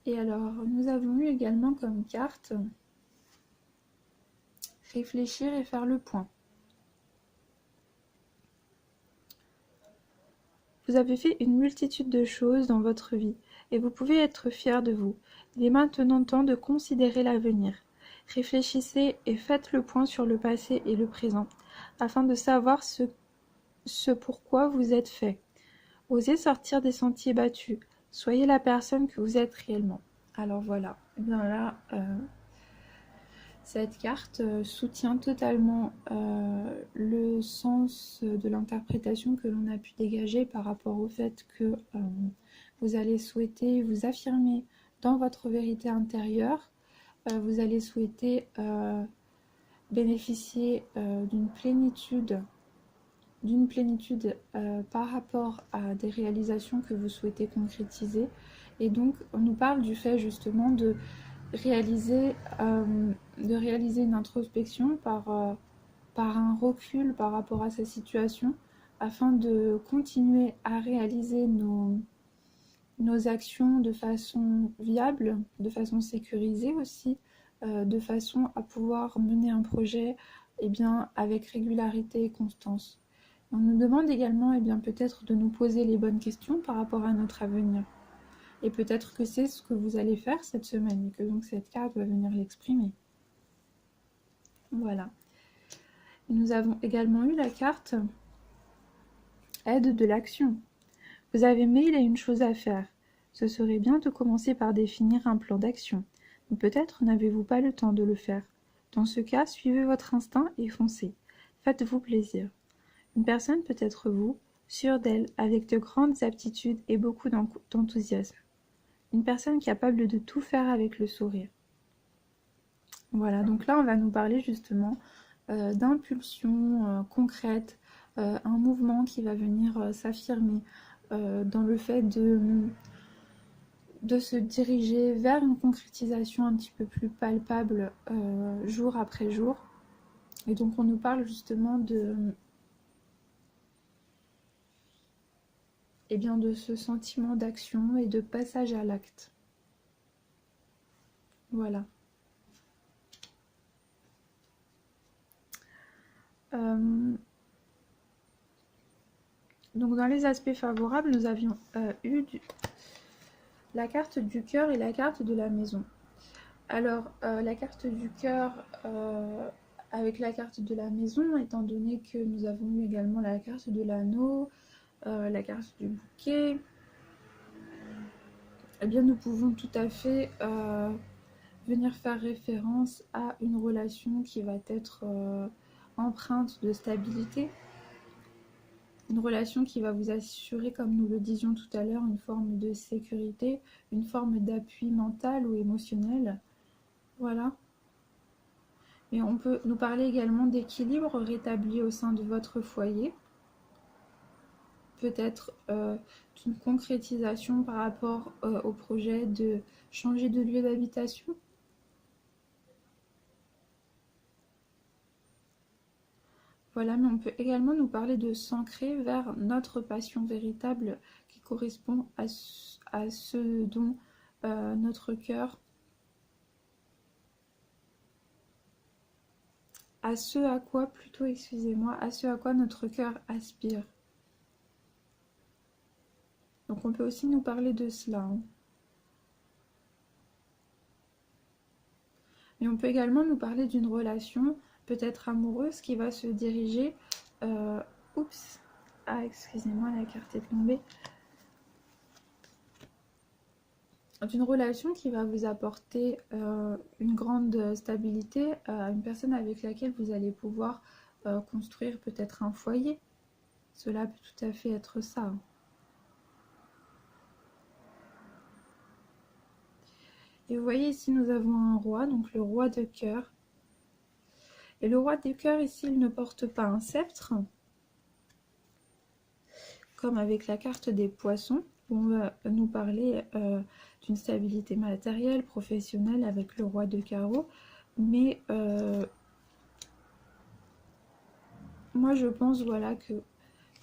A: Et alors, nous avons eu également comme carte réfléchir et faire le point. Vous avez fait une multitude de choses dans votre vie et vous pouvez être fier de vous. Il est maintenant temps de considérer l'avenir. Réfléchissez et faites le point sur le passé et le présent afin de savoir ce pourquoi vous êtes fait. Osez sortir des sentiers battus. Soyez la personne que vous êtes réellement. Alors voilà, et bien là, cette carte soutient totalement le sens de l'interprétation que l'on a pu dégager par rapport au fait que vous allez souhaiter vous affirmer dans votre vérité intérieure, vous allez souhaiter bénéficier d'une plénitude par rapport à des réalisations que vous souhaitez concrétiser. Et donc, on nous parle du fait justement de réaliser une introspection par un recul par rapport à sa situation, afin de continuer à réaliser nos actions de façon viable, de façon sécurisée aussi, de façon à pouvoir mener un projet avec régularité et constance. On nous demande également peut-être de nous poser les bonnes questions par rapport à notre avenir. Et peut-être que c'est ce que vous allez faire cette semaine et que donc cette carte va venir l'exprimer. Voilà. Et nous avons également eu la carte aide de l'action. Vous avez 1001 choses à faire. Ce serait bien de commencer par définir un plan d'action. Mais peut-être n'avez-vous pas le temps de le faire. Dans ce cas, suivez votre instinct et foncez. Faites-vous plaisir. Une personne peut être vous, sûre d'elle, avec de grandes aptitudes et beaucoup d'enthousiasme. Une personne capable de tout faire avec le sourire. Voilà, donc là on va nous parler justement d'impulsion concrète, un mouvement qui va venir s'affirmer dans le fait de se diriger vers une concrétisation un petit peu plus palpable jour après jour. Et donc on nous parle justement de ce sentiment d'action et de passage à l'acte. Voilà. Donc dans les aspects favorables, nous avions eu la carte du cœur et la carte de la maison. Alors, la carte du cœur avec la carte de la maison, étant donné que nous avons eu également la carte de l'anneau, la carte du bouquet, eh bien nous pouvons tout à fait venir faire référence à une relation qui va être empreinte de stabilité, une relation qui va vous assurer, comme nous le disions tout à l'heure, une forme de sécurité, une forme d'appui mental ou émotionnel. Voilà. Et on peut nous parler également d'équilibre rétabli au sein de votre foyer. Peut-être d'une concrétisation par rapport au projet de changer de lieu d'habitation. Voilà, mais on peut également nous parler de s'ancrer vers notre passion véritable qui correspond à ce dont notre cœur, à ce à quoi notre cœur aspire. Donc on peut aussi nous parler de cela. Hein. Mais on peut également nous parler d'une relation peut-être amoureuse qui va se diriger... oups, ah excusez-moi, la carte est tombée. D'une relation qui va vous apporter une grande stabilité, une personne avec laquelle vous allez pouvoir construire peut-être un foyer. Cela peut tout à fait être ça. Et vous voyez ici nous avons un roi, donc le roi de cœur. Et le roi de cœur ici il ne porte pas un sceptre, comme avec la carte des poissons. On va nous parler d'une stabilité matérielle, professionnelle avec le roi de carreau. Mais moi je pense voilà, que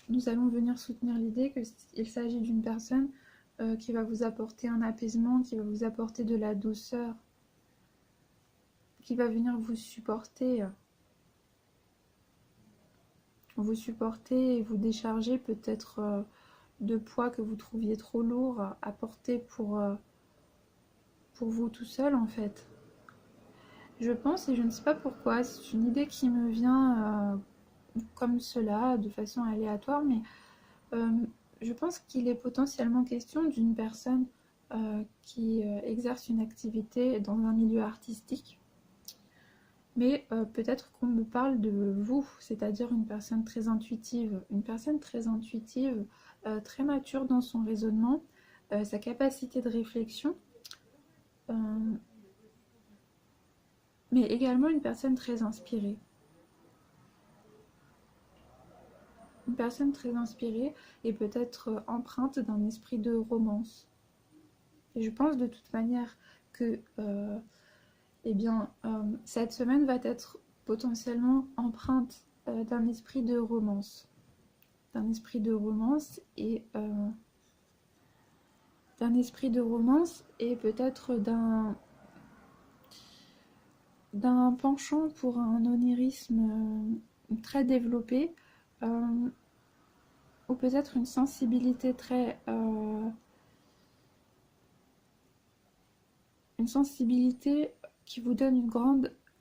A: nous allons venir soutenir l'idée qu'il s'agit d'une personne qui va vous apporter un apaisement, qui va vous apporter de la douceur, qui va venir vous supporter et vous décharger peut-être de poids que vous trouviez trop lourd à porter pour vous tout seul en fait. Je pense, et je ne sais pas pourquoi, c'est une idée qui me vient comme cela, de façon aléatoire, mais je pense qu'il est potentiellement question d'une personne qui exerce une activité dans un milieu artistique. Mais peut-être qu'on me parle de vous, c'est-à-dire une personne très intuitive, très mature dans son raisonnement, sa capacité de réflexion, mais également une personne très inspirée. Une personne très inspirée et peut-être empreinte d'un esprit de romance. Et je pense de toute manière que cette semaine va être potentiellement empreinte d'un esprit de romance. D'un esprit de romance et peut-être d'un penchant pour un onirisme très développé, ou peut-être une sensibilité qui vous donne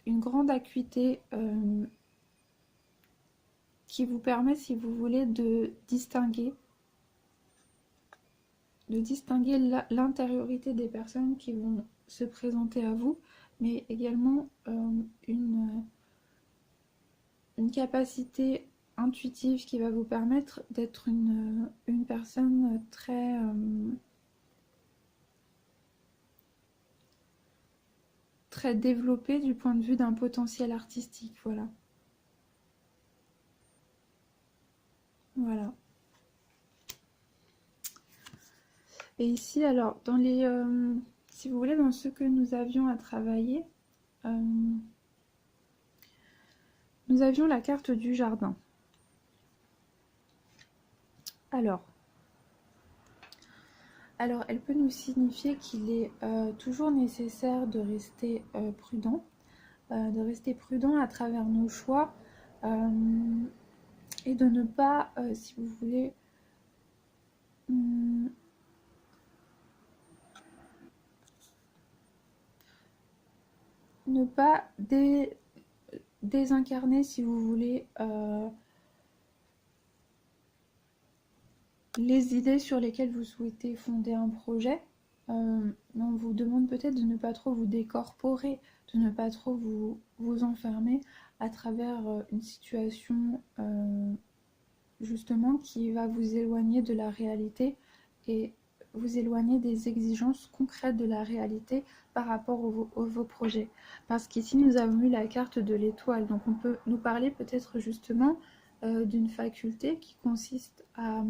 A: une grande acuité, qui vous permet, si vous voulez, de distinguer l'intériorité des personnes qui vont se présenter à vous, mais également une capacité intuitive qui va vous permettre d'être une personne très développée du point de vue d'un potentiel artistique, voilà. Voilà. Et ici, alors, si vous voulez, dans ce que nous avions à travailler, nous avions la carte du jardin. Alors, elle peut nous signifier qu'il est toujours nécessaire de rester prudent à travers nos choix et de ne pas, si vous voulez, ne pas désincarner, si vous voulez, les idées sur lesquelles vous souhaitez fonder un projet. On vous demande peut-être de ne pas trop vous décorporer, de ne pas trop vous enfermer à travers une situation justement qui va vous éloigner de la réalité et vous éloigner des exigences concrètes de la réalité par rapport vos projets. Parce qu'ici, nous avons eu la carte de l'étoile. Donc, on peut nous parler peut-être justement d'une faculté qui consiste à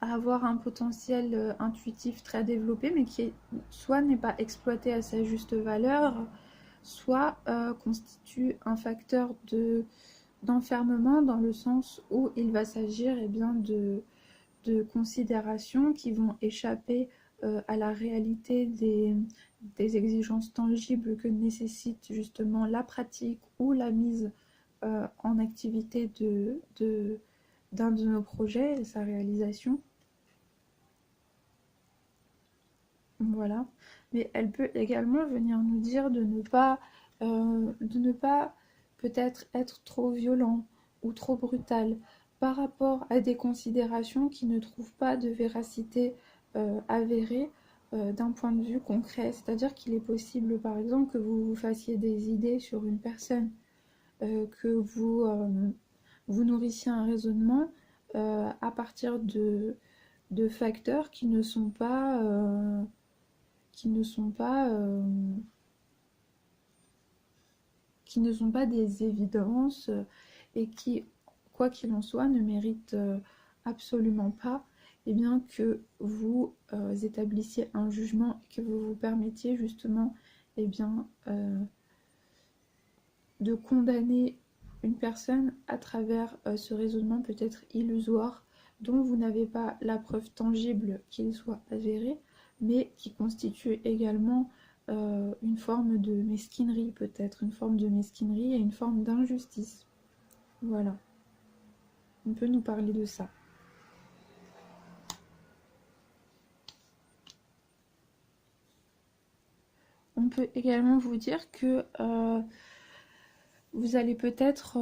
A: avoir un potentiel intuitif très développé, mais qui soit n'est pas exploité à sa juste valeur, soit constitue un facteur d'enfermement dans le sens où il va s'agir bien, de considérations qui vont échapper à la réalité des exigences tangibles que nécessite justement la pratique ou la mise en activité d'un de nos projets et sa réalisation. Voilà. Mais elle peut également venir nous dire de ne pas peut-être être trop violent ou trop brutal par rapport à des considérations qui ne trouvent pas de véracité avérée d'un point de vue concret. C'est-à-dire qu'il est possible, par exemple, que vous vous fassiez des idées sur une personne, que vous nourrissiez un raisonnement à partir de facteurs qui ne sont pas qui ne sont pas des évidences et qui, quoi qu'il en soit, ne méritent absolument pas bien, que vous établissiez un jugement et que vous vous permettiez justement bien, de condamner une personne à travers ce raisonnement peut-être illusoire dont vous n'avez pas la preuve tangible qu'il soit avéré, mais qui constitue également une forme de mesquinerie peut-être, une forme de mesquinerie et une forme d'injustice. Voilà. On peut nous parler de ça. On peut également vous dire que vous allez peut-être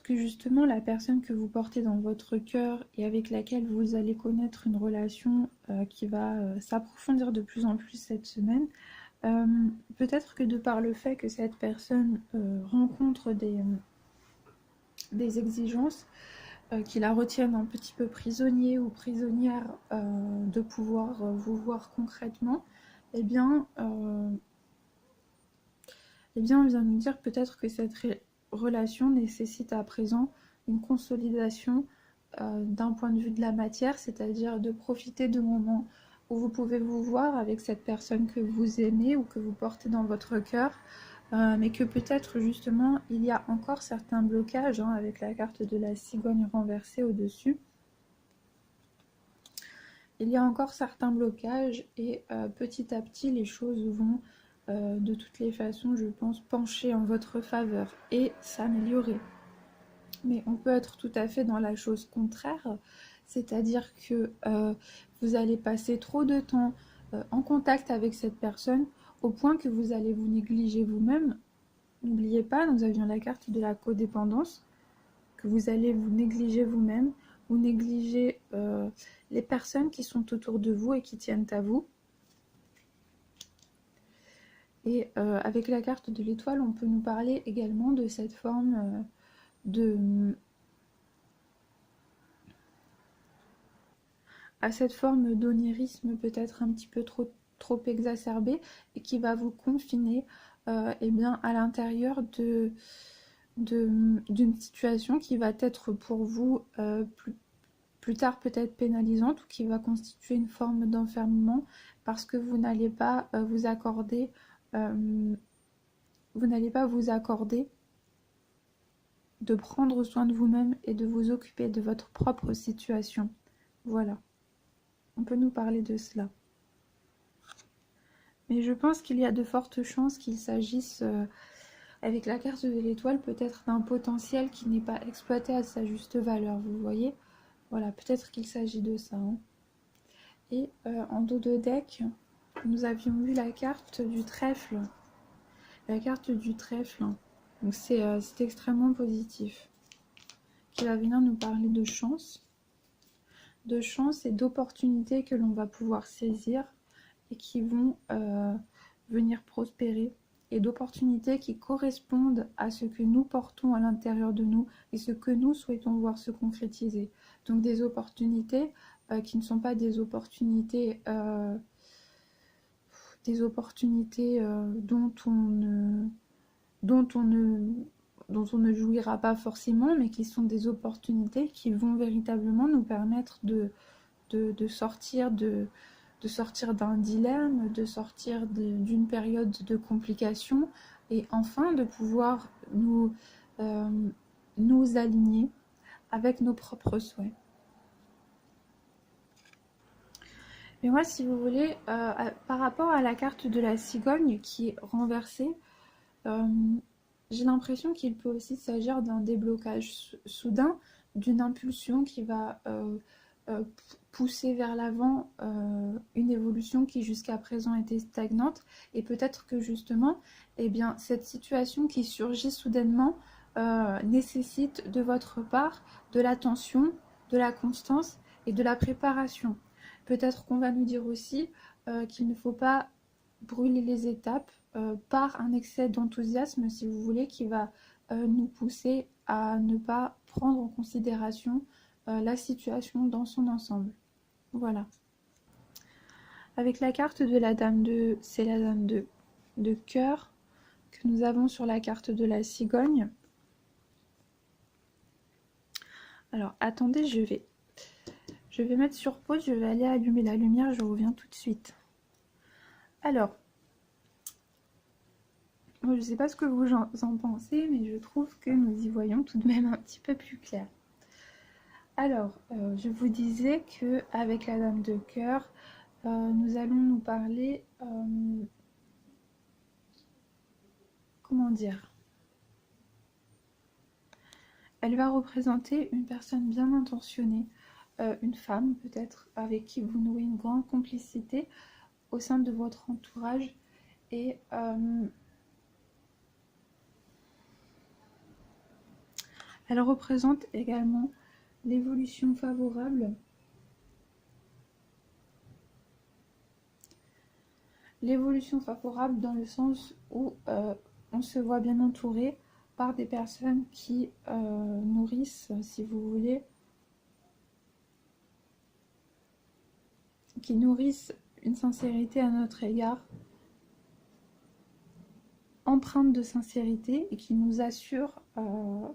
A: que justement la personne que vous portez dans votre cœur et avec laquelle vous allez connaître une relation qui va s'approfondir de plus en plus cette semaine, peut-être que de par le fait que cette personne rencontre des exigences qui la retiennent un petit peu prisonnier ou prisonnière de pouvoir vous voir concrètement, eh bien, on vient nous dire peut-être que cette relation nécessite à présent une consolidation d'un point de vue de la matière, c'est-à-dire de profiter de moments où vous pouvez vous voir avec cette personne que vous aimez ou que vous portez dans votre cœur, mais que peut-être justement il y a encore certains blocages avec la carte de la cigogne renversée au-dessus. Il y a encore certains blocages et petit à petit les choses vont de toutes les façons, je pense, pencher en votre faveur et s'améliorer. Mais on peut être tout à fait dans la chose contraire, c'est-à-dire que vous allez passer trop de temps en contact avec cette personne au point que vous allez vous négliger vous-même. N'oubliez pas, nous avions la carte de la codépendance, que vous allez vous négliger vous-même, vous négliger les personnes qui sont autour de vous et qui tiennent à vous. Et avec la carte de l'étoile, on peut nous parler également de cette forme d'onirisme peut-être un petit peu trop exacerbé et qui va vous confiner bien, à l'intérieur d'une situation qui va être pour vous plus tard peut-être pénalisante ou qui va constituer une forme d'enfermement parce que vous n'allez pas vous accorder de prendre soin de vous-même et de vous occuper de votre propre situation. Voilà. On peut nous parler de cela. Mais je pense qu'il y a de fortes chances qu'il s'agisse, avec la carte de l'étoile, peut-être d'un potentiel qui n'est pas exploité à sa juste valeur, vous voyez ? Voilà, peut-être qu'il s'agit de ça. Et en dos de deck, nous avions vu la carte du trèfle. La carte du trèfle, donc c'est extrêmement positif. Qui va venir nous parler de chance et d'opportunités que l'on va pouvoir saisir et qui vont venir prospérer, et d'opportunités qui correspondent à ce que nous portons à l'intérieur de nous et ce que nous souhaitons voir se concrétiser. Donc des opportunités qui ne sont pas des opportunités dont on ne jouira pas forcément, mais qui sont des opportunités qui vont véritablement nous permettre de sortir d'un dilemme, de sortir d'une période de complication, et enfin de pouvoir nous aligner avec nos propres souhaits. Mais moi, si vous voulez, par rapport à la carte de la cigogne qui est renversée, j'ai l'impression qu'il peut aussi s'agir d'un déblocage soudain, d'une impulsion qui va pousser vers l'avant une évolution qui jusqu'à présent était stagnante, et peut-être que justement, eh bien, cette situation qui surgit soudainement nécessite de votre part de l'attention, de la constance et de la préparation. Peut-être qu'on va nous dire aussi qu'il ne faut pas brûler les étapes par un excès d'enthousiasme, si vous voulez, qui va nous pousser à ne pas prendre en considération la situation dans son ensemble. Voilà. Avec la carte de la dame de... c'est la dame de cœur que nous avons sur la carte de la cigogne. Alors, attendez, je vais mettre sur pause, je vais aller allumer la lumière, je reviens tout de suite. Alors, je ne sais pas ce que vous en pensez, mais je trouve que nous y voyons tout de même un petit peu plus clair. Alors, je vous disais qu'avec la dame de cœur, nous allons nous parler... comment dire ? Elle va représenter une personne bien intentionnée, une femme peut-être avec qui vous nouez une grande complicité au sein de votre entourage, et elle représente également l'évolution favorable. L'évolution favorable dans le sens où on se voit bien entouré par des personnes qui nourrissent, si vous voulez, qui nourrissent une sincérité à notre égard, empreinte de sincérité, et qui nous assurent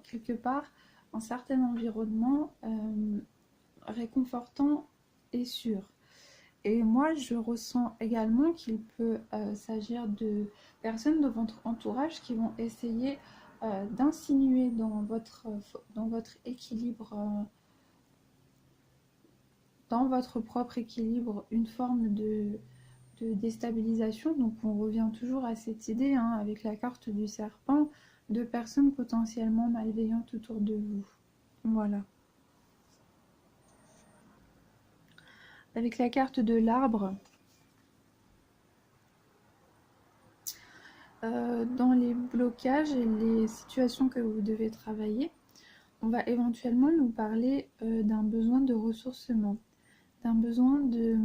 A: quelque part un certain environnement réconfortant et sûr. Et moi, je ressens également qu'il peut s'agir de personnes de votre entourage qui vont essayer d'insinuer dans votre équilibre, dans votre propre équilibre, une forme de déstabilisation. Donc on revient toujours à cette idée, avec la carte du serpent, de personnes potentiellement malveillantes autour de vous. Voilà. Avec la carte de l'arbre, dans les blocages et les situations que vous devez travailler, on va éventuellement nous parler d'un besoin de ressourcement, d'un besoin de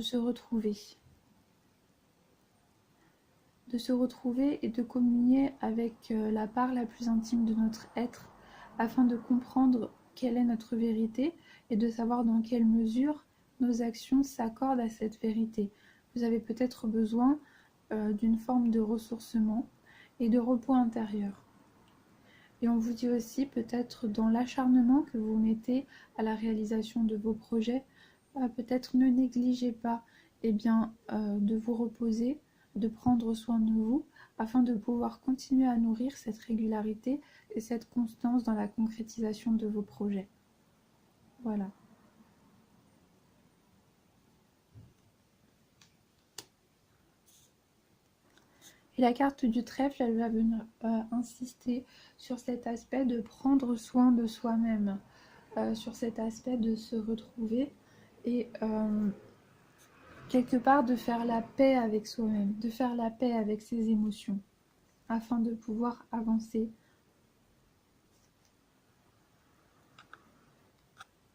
A: se retrouver. De se retrouver et de communier avec la part la plus intime de notre être, afin de comprendre quelle est notre vérité et de savoir dans quelle mesure nos actions s'accordent à cette vérité. Vous avez peut-être besoin d'une forme de ressourcement et de repos intérieur. Et on vous dit aussi, peut-être dans l'acharnement que vous mettez à la réalisation de vos projets, peut-être ne négligez pas de vous reposer, de prendre soin de vous, afin de pouvoir continuer à nourrir cette régularité et cette constance dans la concrétisation de vos projets. Voilà. Et la carte du trèfle, elle va venir insister sur cet aspect de prendre soin de soi-même, sur cet aspect de se retrouver et quelque part de faire la paix avec soi-même, de faire la paix avec ses émotions, afin de pouvoir avancer.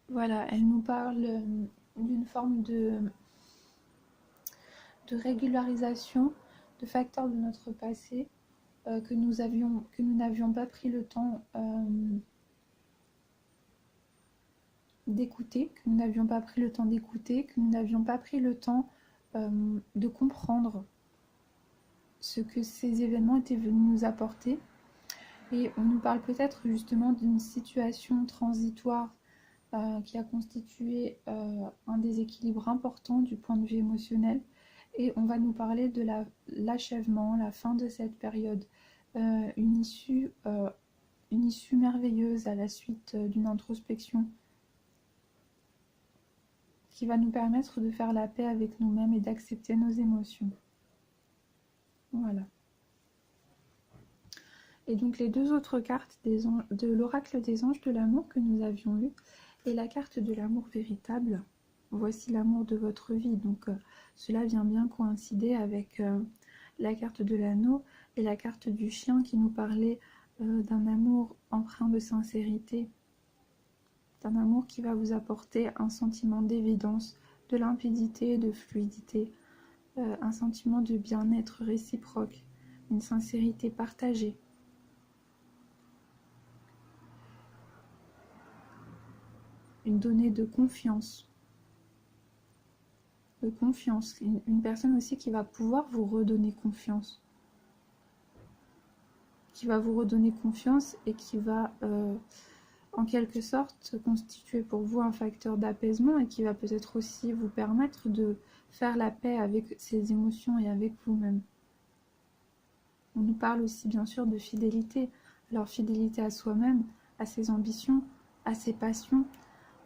A: Voilà, elle nous parle d'une forme de régularisation de facteurs de notre passé que nous n'avions pas pris le temps d'écouter, que nous n'avions pas pris le temps d'écouter, que nous n'avions pas pris le temps de comprendre ce que ces événements étaient venus nous apporter. Et on nous parle peut-être justement d'une situation transitoire qui a constitué un déséquilibre important du point de vue émotionnel. Et on va nous parler de l'achèvement, la fin de cette période, une issue merveilleuse à la suite d'une introspection qui va nous permettre de faire la paix avec nous-mêmes et d'accepter nos émotions. Voilà. Et donc les deux autres cartes de l'oracle des anges de l'amour que nous avions eues, et la carte de l'amour véritable. Voici l'amour de votre vie. Donc cela vient bien coïncider avec la carte de l'anneau et la carte du chien qui nous parlait d'un amour empreint de sincérité, d'un amour qui va vous apporter un sentiment d'évidence, de limpidité, de fluidité, un sentiment de bien-être réciproque, une sincérité partagée. Une donnée de confiance. Une personne aussi qui va pouvoir vous redonner confiance. Qui va vous redonner confiance et qui va en quelque sorte constituer pour vous un facteur d'apaisement et qui va peut-être aussi vous permettre de faire la paix avec ses émotions et avec vous-même. On nous parle aussi bien sûr de fidélité. Alors fidélité à soi-même, à ses ambitions, à ses passions,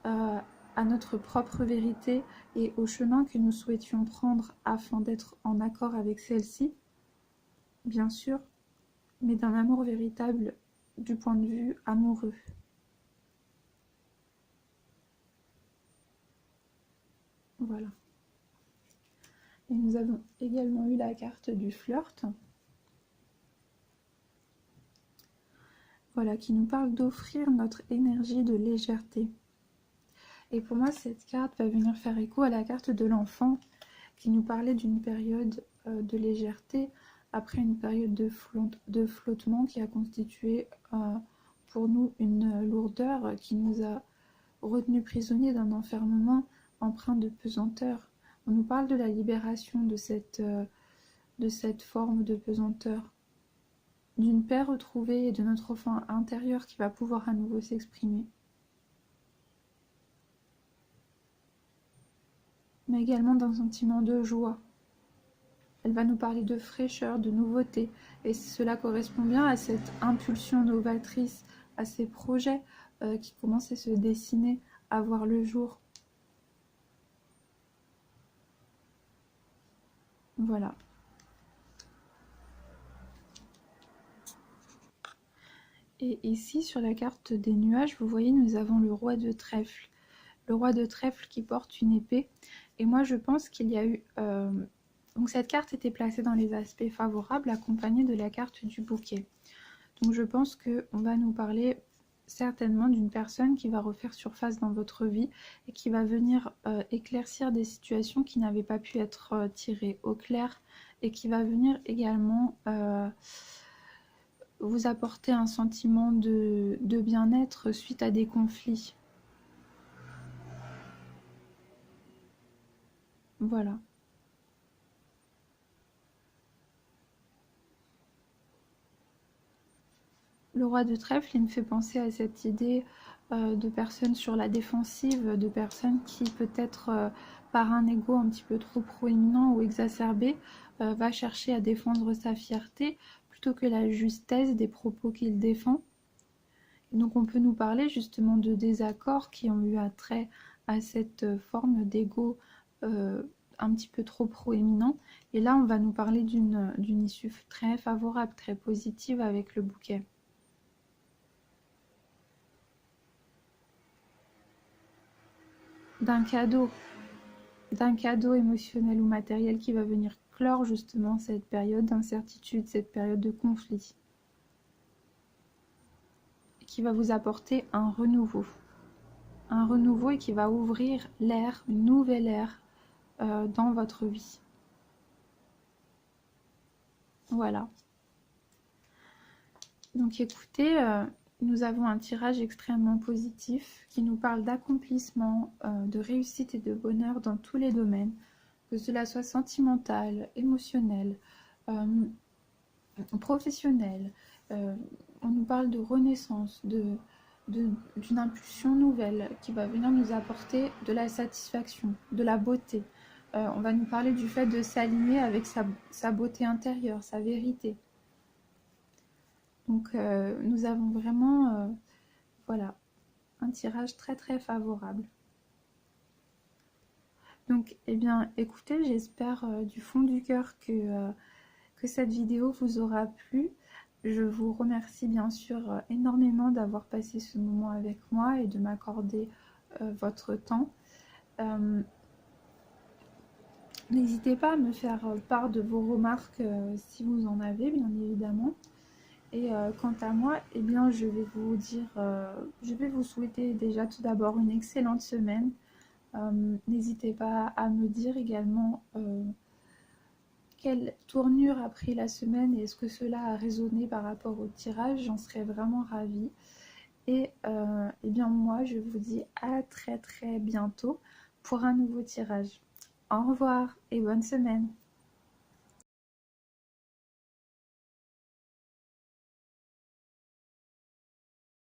A: à notre propre vérité et au chemin que nous souhaitions prendre afin d'être en accord avec celle-ci, bien sûr, mais d'un amour véritable du point de vue amoureux. Voilà. Et nous avons également eu la carte du flirt. Voilà, qui nous parle d'offrir notre énergie de légèreté. Et pour moi, cette carte va venir faire écho à la carte de l'enfant qui nous parlait d'une période de légèreté après une période de flottement qui a constitué pour nous une lourdeur qui nous a retenus prisonniers d'un enfermement empreint de pesanteur. On nous parle de la libération de cette forme de pesanteur, d'une paix retrouvée et de notre enfant intérieur qui va pouvoir à nouveau s'exprimer. Mais également d'un sentiment de joie. Elle va nous parler de fraîcheur, de nouveauté, et cela correspond bien à cette impulsion novatrice, à ces projets qui commencent à se dessiner, à voir le jour. Voilà. Et ici, sur la carte des nuages, vous voyez, nous avons le roi de trèfle. Le roi de trèfle qui porte une épée. Et moi, je pense qu'il y a eu... Donc cette carte était placée dans les aspects favorables, accompagnée de la carte du bouquet. Donc je pense qu'on va nous parler certainement d'une personne qui va refaire surface dans votre vie et qui va venir éclaircir des situations qui n'avaient pas pu être tirées au clair et qui va venir également vous apporter un sentiment de bien-être suite à des conflits. Voilà. Le roi de trèfle, il me fait penser à cette idée de personnes sur la défensive, de personnes qui peut-être par un ego un petit peu trop proéminent ou exacerbé va chercher à défendre sa fierté plutôt que la justesse des propos qu'il défend. Et donc on peut nous parler justement de désaccords qui ont eu attrait à cette forme d'ego un petit peu trop proéminent. Et là on va nous parler d'une issue très favorable, très positive avec le bouquet. D'un cadeau d'un cadeau émotionnel ou matériel qui va venir clore justement cette période d'incertitude, cette période de conflit, qui va vous apporter un renouveau et qui va ouvrir l'ère, une nouvelle ère dans votre vie. Voilà. Donc écoutez, nous avons un tirage extrêmement positif qui nous parle d'accomplissement, de réussite et de bonheur dans tous les domaines, que cela soit sentimental, émotionnel, professionnel. On nous parle de renaissance, d'une impulsion nouvelle qui va venir nous apporter de la satisfaction, de la beauté. On va nous parler du fait de s'aligner avec sa beauté intérieure, sa vérité. Donc nous avons vraiment voilà, un tirage très très favorable. Donc eh bien écoutez, j'espère du fond du cœur que cette vidéo vous aura plu. Je vous remercie bien sûr énormément d'avoir passé ce moment avec moi et de m'accorder votre temps. N'hésitez pas à me faire part de vos remarques si vous en avez, bien évidemment. Et quant à moi, eh bien, je vais vous dire, je vais vous souhaiter déjà tout d'abord une excellente semaine. N'hésitez pas à me dire également quelle tournure a pris la semaine et est-ce que cela a résonné par rapport au tirage. J'en serais vraiment ravie. Et eh bien, moi, je vous dis à très très bientôt pour un nouveau tirage. Au revoir et bonne semaine.